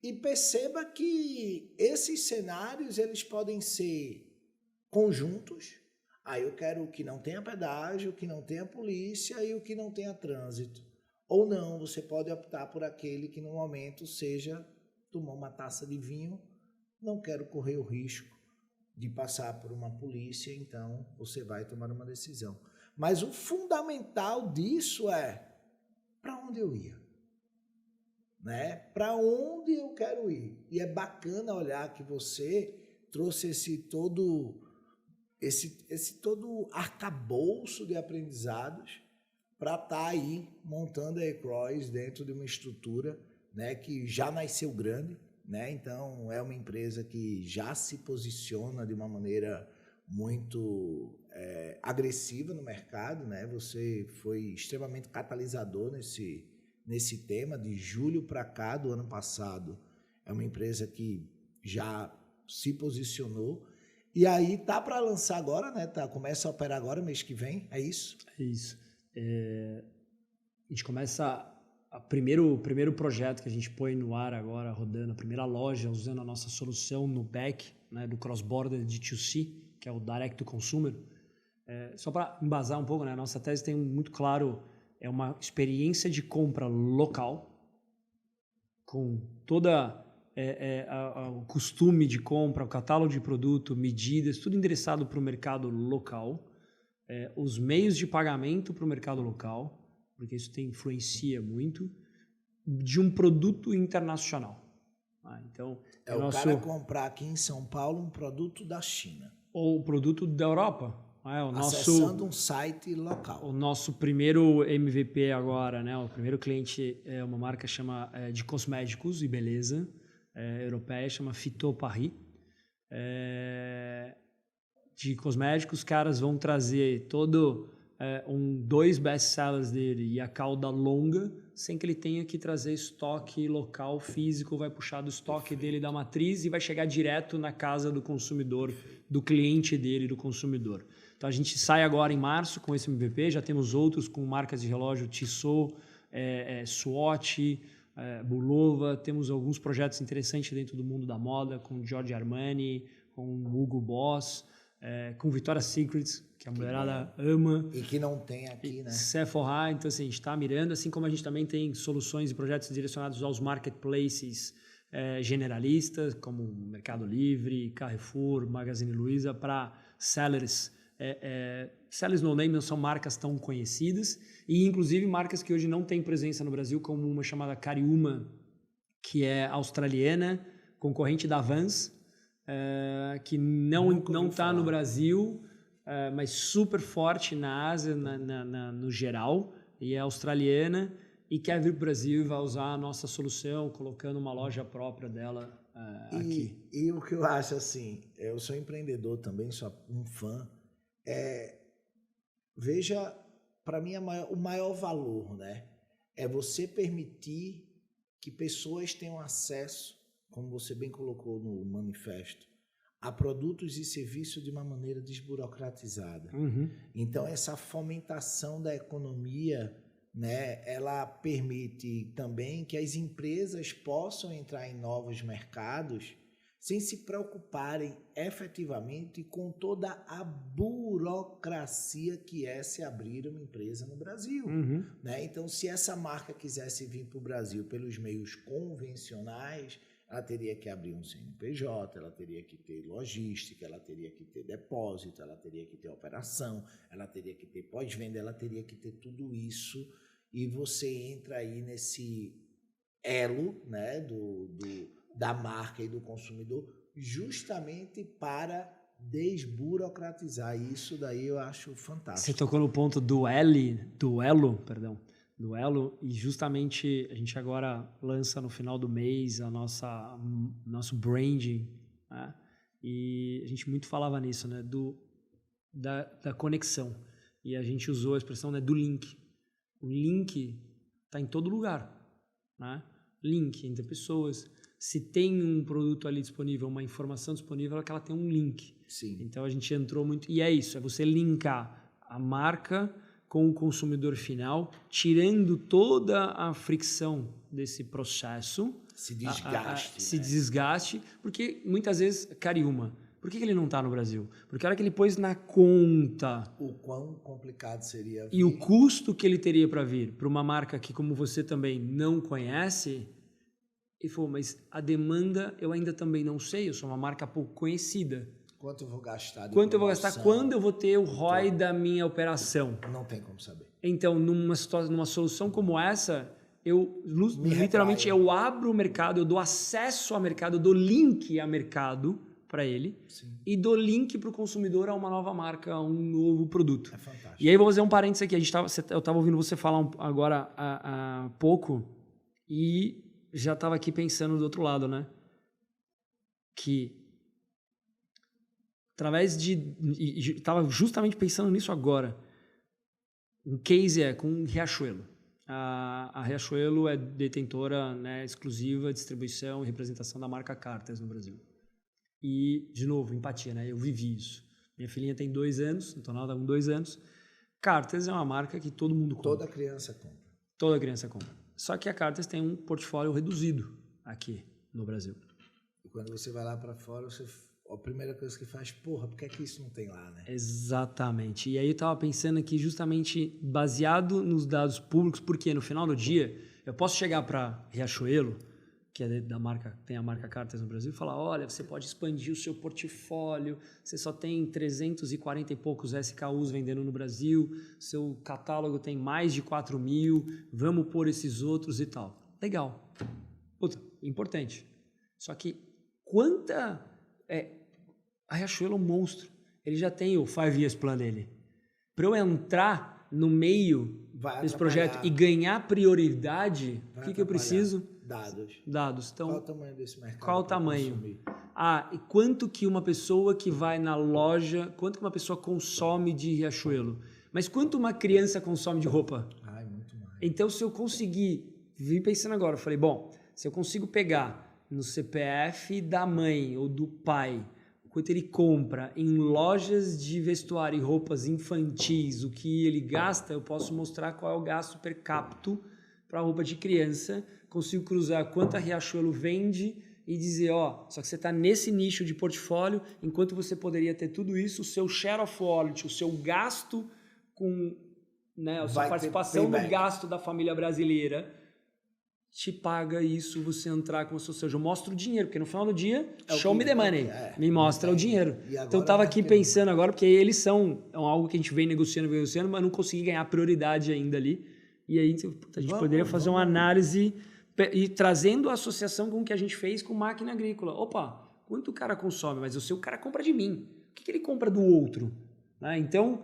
E perceba que esses cenários eles podem ser conjuntos. Eu quero o que não tenha pedágio, o que não tenha polícia e o que não tenha trânsito. Ou não, você pode optar por aquele que no momento seja tomar uma taça de vinho, não quero correr o risco de passar por uma polícia, então você vai tomar uma decisão. Mas o fundamental disso é para onde eu ia, né? Para onde eu quero ir. E é bacana olhar que você trouxe esse todo arcabouço de aprendizados para estar aí montando a Ecross dentro de uma estrutura, né, que já nasceu grande, né? Então é uma empresa que já se posiciona de uma maneira muito agressiva no mercado, né? Você foi extremamente catalisador nesse tema. De julho para cá do ano passado é uma empresa que já se posicionou e aí tá para lançar agora, né? Começa a operar agora mês que vem, é isso? É isso. A gente começa o primeiro projeto que a gente põe no ar agora, rodando, a primeira loja usando a nossa solução no back, né, do cross-border de D2C, que é o Direct to Consumer. Só para embasar um pouco, né, a nossa tese tem muito claro, é uma experiência de compra local, com toda o costume de compra, o catálogo de produto, medidas, tudo endereçado para o mercado local, os meios de pagamento para o mercado local, porque isso influencia muito, de um produto internacional. Então, o cara comprar aqui em São Paulo um produto da China. Ou um produto da Europa. Acessando um site local. O nosso primeiro MVP agora, né, o primeiro cliente é uma marca de cosméticos e beleza europeia, chama Phyto Paris. De cosméticos, os caras vão trazer dois best-sellers dele e a cauda longa, sem que ele tenha que trazer estoque local, físico, vai puxar do estoque dele da matriz e vai chegar direto na casa do consumidor, do cliente dele, do consumidor. Então a gente sai agora em março com esse MVP, já temos outros com marcas de relógio, Tissot, Swatch, Bulova, temos alguns projetos interessantes dentro do mundo da moda, com Giorgio Armani, com Hugo Boss, com Victoria's Secret, que a mulherada ama. E que não tem aqui, né? Sephora, então assim, a gente está mirando, assim como a gente também tem soluções e projetos direcionados aos marketplaces generalistas, como Mercado Livre, Carrefour, Magazine Luiza, para sellers Sellers No Name não são marcas tão conhecidas, e inclusive marcas que hoje não têm presença no Brasil, como uma chamada Cariúma, que é australiana, concorrente da Vans, que não está no Brasil, mas super forte na Ásia, no geral, e é australiana, e quer vir para o Brasil e vai usar a nossa solução, colocando uma loja própria dela aqui. E o que eu acho assim, eu sou empreendedor também, sou um fã, veja, para mim o maior valor, né, é você permitir que pessoas tenham acesso, como você bem colocou no manifesto, a produtos e serviços de uma maneira desburocratizada. Uhum. Então, essa fomentação da economia, né, ela permite também que as empresas possam entrar em novos mercados sem se preocuparem efetivamente com toda a burocracia que é se abrir uma empresa no Brasil. Uhum. Né? Então, se essa marca quisesse vir para o Brasil pelos meios convencionais, ela teria que abrir um CNPJ, ela teria que ter logística, ela teria que ter depósito, ela teria que ter operação, ela teria que ter pós-venda, ela teria que ter tudo isso, e você entra aí nesse elo, né, da marca e do consumidor, justamente para desburocratizar. Isso daí eu acho fantástico. Você tocou no ponto duelo, e justamente a gente agora lança no final do mês nosso branding, né? E a gente muito falava nisso, né? Da conexão, e a gente usou a expressão, né, do link. O link está em todo lugar, né? Link entre pessoas. Se tem um produto ali disponível, uma informação disponível, é que ela tem um link. Sim. Então a gente entrou muito, e é isso, é você linkar a marca com o consumidor final, tirando toda a fricção desse processo. Se desgaste. Se desgaste, porque muitas vezes, Cariúma, por que ele não está no Brasil? Porque a hora que ele pôs na conta... O quão complicado seria vir. E o custo que ele teria para vir, para uma marca que, como você também não conhece, ele falou, mas a demanda eu ainda também não sei, eu sou uma marca pouco conhecida. Quanto eu vou gastar de Quanto eu vou gastar? Quando eu vou ter o ROI da minha operação? Não tem como saber. Então, numa solução como essa, eu literalmente eu abro o mercado, eu dou acesso ao mercado, eu dou link a mercado para ele. Sim. E dou link para o consumidor a uma nova marca, a um novo produto. É fantástico. E aí vou fazer um parênteses aqui. Eu estava ouvindo você falar agora há pouco e já estava aqui pensando do outro lado, né? Que através estava justamente pensando nisso agora. Um case com Riachuelo. A Riachuelo é detentora, né, exclusiva, distribuição e representação da marca Carter's no Brasil. E, de novo, empatia, né? Eu vivi isso. Minha filhinha tem 2 anos, então ela está com 2 anos. Carter's é uma marca que todo mundo compra. Toda criança compra. Toda criança compra. Só que a Carter's tem um portfólio reduzido aqui no Brasil. E quando você vai lá para fora, a primeira coisa que faz, porra, por que é que isso não tem lá, né? Exatamente. E aí eu estava pensando aqui justamente baseado nos dados públicos, porque no final do dia eu posso chegar para Riachuelo, que é da marca, tem a marca Carter's no Brasil, e falar, olha, você pode expandir o seu portfólio, você só tem 340 e poucos SKUs vendendo no Brasil, seu catálogo tem mais de 4.000, vamos pôr esses outros e tal. Legal. Puta, importante. Só que a Riachuelo é um monstro. Ele já tem o 5 Years Plan dele. Para eu entrar no meio desse projeto e ganhar prioridade, o que eu preciso? Dados. Então, qual o tamanho desse mercado? Qual o tamanho? E quanto que uma pessoa que vai na loja, quanto que uma pessoa consome de Riachuelo? Mas quanto uma criança consome de roupa? Muito mais. Então, se eu conseguir, vim pensando agora, eu falei, bom, se eu consigo pegar no CPF da mãe ou do pai, quanto ele compra em lojas de vestuário e roupas infantis, o que ele gasta, eu posso mostrar qual é o gasto per capita para roupa de criança, consigo cruzar quanto a Riachuelo vende e dizer, só que você está nesse nicho de portfólio, enquanto você poderia ter tudo isso, o seu share of wallet, o seu gasto com, né, a sua participação no gasto da família brasileira te paga isso, você entrar com o seu... Eu mostro o dinheiro, porque no final do dia, É o show que- me the money. Me mostra o dinheiro. E agora Então eu tava mais aqui que nunca. pensando agora, porque eles são algo que a gente vem negociando, mas não consegui ganhar prioridade ainda ali. E aí puta, a gente poderia fazer uma análise e trazendo a associação com o que a gente fez com máquina agrícola. Opa, quanto o cara consome? Mas o cara compra de mim. O que ele compra do outro? Né? Então,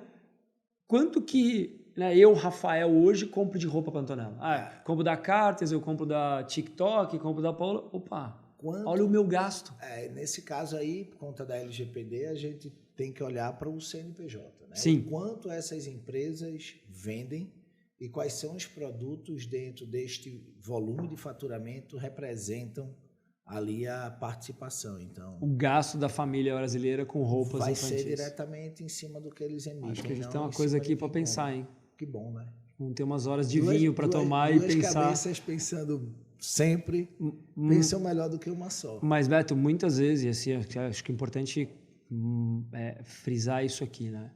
quanto que eu, Rafael, hoje compro de roupa para Antonella? Compro da Cartes, eu compro da TikTok, compro da Paula. Opa, olha o meu gasto. Nesse caso aí, por conta da LGPD, a gente tem que olhar para o CNPJ. Né? Sim. O quanto essas empresas vendem e quais são os produtos dentro deste volume de faturamento representam ali a participação. Então, o gasto da família brasileira com roupas vai infantis. ser diretamente em cima do que eles emitem. Acho que a gente não tem uma em coisa cima aqui de para quem pensar, compra. hein? Que bom, né? Vamos ter umas horas de vinho para tomar duas e pensar. cabeças pensando sempre, pensam melhor do que uma só. Mas, Beto, muitas vezes, e assim, acho que é importante frisar isso aqui, né?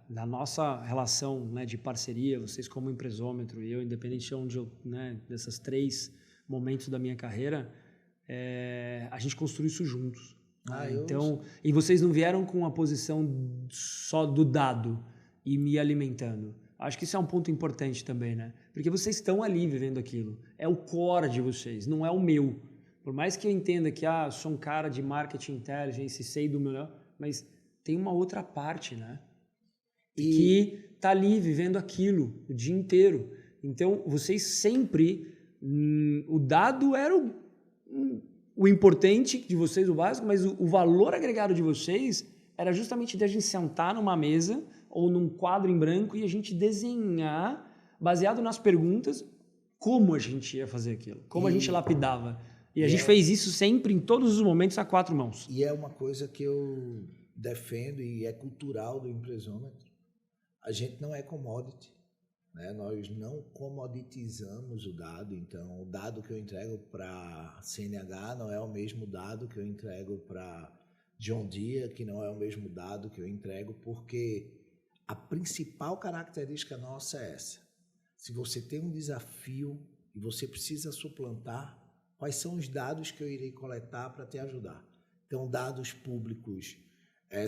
Na nossa relação, né, de parceria, vocês como empresômetro e eu, independente de onde eu, né, dessas 3 momentos da minha carreira, a gente construiu isso juntos. Então, e vocês não vieram com a posição só do dado e me alimentando. Acho que isso é um ponto importante também, né? Porque vocês estão ali vivendo aquilo. É o core de vocês, não é o meu. Por mais que eu entenda que sou um cara de marketing intelligence, sei do meu, mas tem uma outra parte, né? E que tá ali vivendo aquilo o dia inteiro. Então, vocês sempre... o dado era o importante de vocês, o básico, mas o valor agregado de vocês era justamente de a gente sentar numa mesa ou num quadro em branco e a gente desenhar, baseado nas perguntas, como a gente ia fazer aquilo, como a gente lapidava. E a gente fez isso sempre, em todos os momentos, a 4 mãos. E é uma coisa que eu defendo e é cultural do empresômetro. A gente não é commodity. Né? Nós não comoditizamos o dado, então o dado que eu entrego para CNH não é o mesmo dado que eu entrego para John Deere, que não é o mesmo dado que eu entrego, porque a principal característica nossa é essa. Se você tem um desafio e você precisa suplantar, quais são os dados que eu irei coletar para te ajudar? Então, dados públicos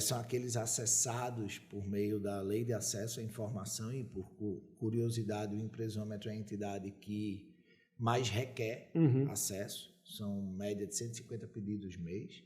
são aqueles acessados por meio da Lei de Acesso à Informação e, por curiosidade, o empresômetro é a entidade que mais requer acesso. São média de 150 pedidos mês.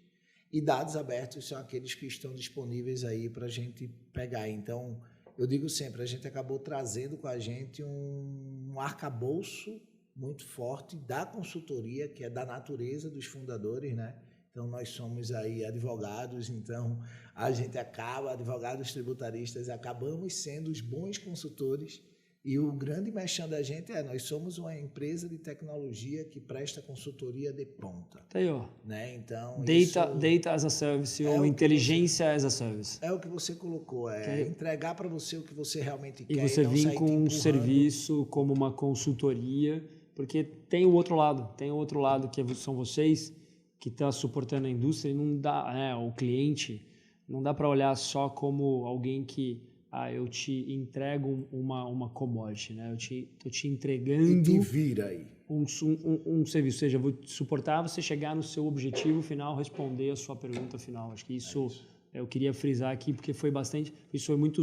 E dados abertos são aqueles que estão disponíveis aí para a gente pegar. Então, eu digo sempre, a gente acabou trazendo com a gente um arcabouço muito forte da consultoria, que é da natureza dos fundadores, né? Então, nós somos aí advogados, então a gente advogados tributaristas, acabamos sendo os bons consultores e o grande mexão da gente nós somos uma empresa de tecnologia que presta consultoria de ponta. Tá aí, ó. Né? Então, Data as a Service ou inteligência as a Service. É o que você colocou, entregar para você o que você realmente quer. E você vir com um serviço como uma consultoria, porque tem o outro lado que são vocês, que está suportando a indústria, e não dá, o cliente, não dá para olhar só como alguém que eu te entrego uma commodity, né? Tô te entregando e te vira aí. um serviço, ou seja, eu vou te suportar você chegar no seu objetivo final, responder a sua pergunta final. Acho que isso eu queria frisar aqui, porque isso foi muito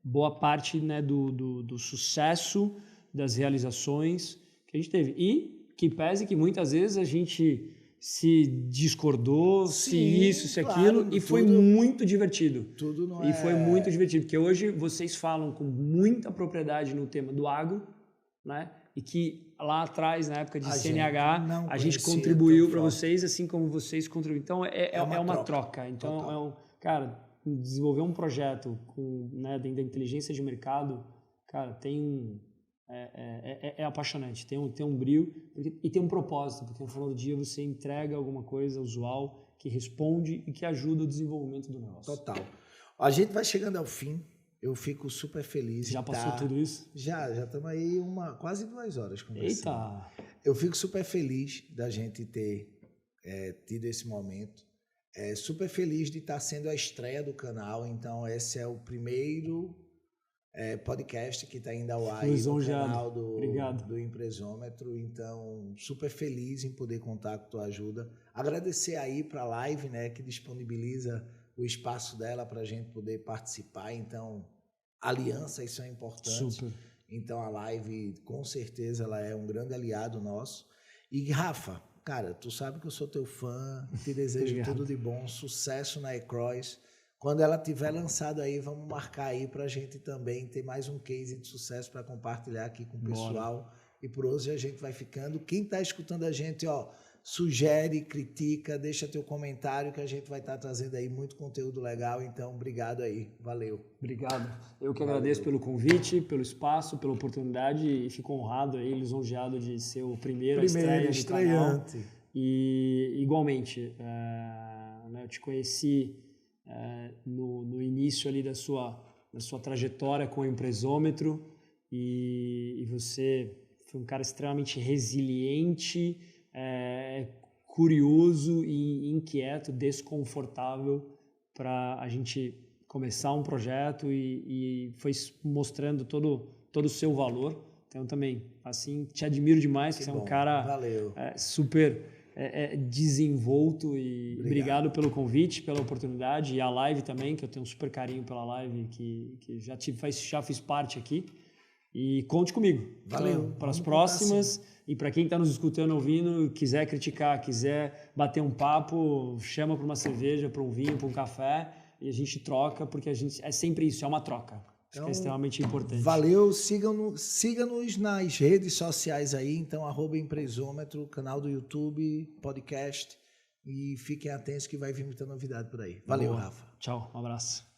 boa parte, né, do sucesso, das realizações que a gente teve. E que pese que muitas vezes a gente se discordou, se isso, se aquilo, e foi muito divertido. Tudo não E foi muito divertido, porque hoje vocês falam com muita propriedade no tema do agro, né? E que lá atrás, na época de CNH, a gente contribuiu para vocês, assim como vocês contribuíram. Então, é uma troca. Então, cara, desenvolver um projeto dentro da inteligência de mercado, cara, é apaixonante, tem um brilho e tem um propósito, porque no final do dia você entrega alguma coisa usual que responde e que ajuda o desenvolvimento do negócio. Total. A gente vai chegando ao fim, eu fico super feliz. Já passou tudo isso? Já estamos aí quase 2 horas conversando. Eita! Eu fico super feliz da gente ter tido esse momento. Super feliz de estar sendo a estreia do canal, então esse é o primeiro podcast que está indo ao ar aí no canal do Empresômetro. Então, super feliz em poder contar com a tua ajuda. Agradecer aí para a live, né, que disponibiliza o espaço dela para a gente poder participar. Então, alianças são importantes. Super. Então, a live, com certeza, ela é um grande aliado nosso. E, Rafa, cara, tu sabe que eu sou teu fã, te desejo tudo de bom, sucesso na eCross. Quando ela tiver lançado aí, vamos marcar aí para a gente também ter mais um case de sucesso para compartilhar aqui com o pessoal. E por hoje a gente vai ficando. Quem está escutando a gente, sugere, critica, deixa teu comentário que a gente vai estar trazendo aí muito conteúdo legal. Então, obrigado aí. Valeu. Obrigado. Eu que agradeço pelo convite, pelo espaço, pela oportunidade e fico honrado aí, lisonjeado de ser o primeiro estreante. E igualmente, eu te conheci no início ali da sua trajetória com o Empresômetro e você foi um cara extremamente resiliente, curioso e inquieto, desconfortável para a gente começar um projeto e foi mostrando todo o seu valor. Então também, assim, te admiro demais, porque você é um cara super desenvolto e obrigado pelo convite, pela oportunidade e a live também, que eu tenho um super carinho pela live, que já fiz parte aqui. E conte comigo. Valeu. Para as próximas. E para quem está nos escutando, ouvindo, quiser criticar, quiser bater um papo, chama para uma cerveja, para um vinho, para um café e a gente troca, porque é sempre isso, é uma troca. Então, acho que é extremamente importante. Valeu. Siga-nos nas redes sociais aí. Então, @Empresômetro, canal do YouTube, podcast. E fiquem atentos que vai vir muita novidade por aí. Valeu, Rafa. Tchau, um abraço.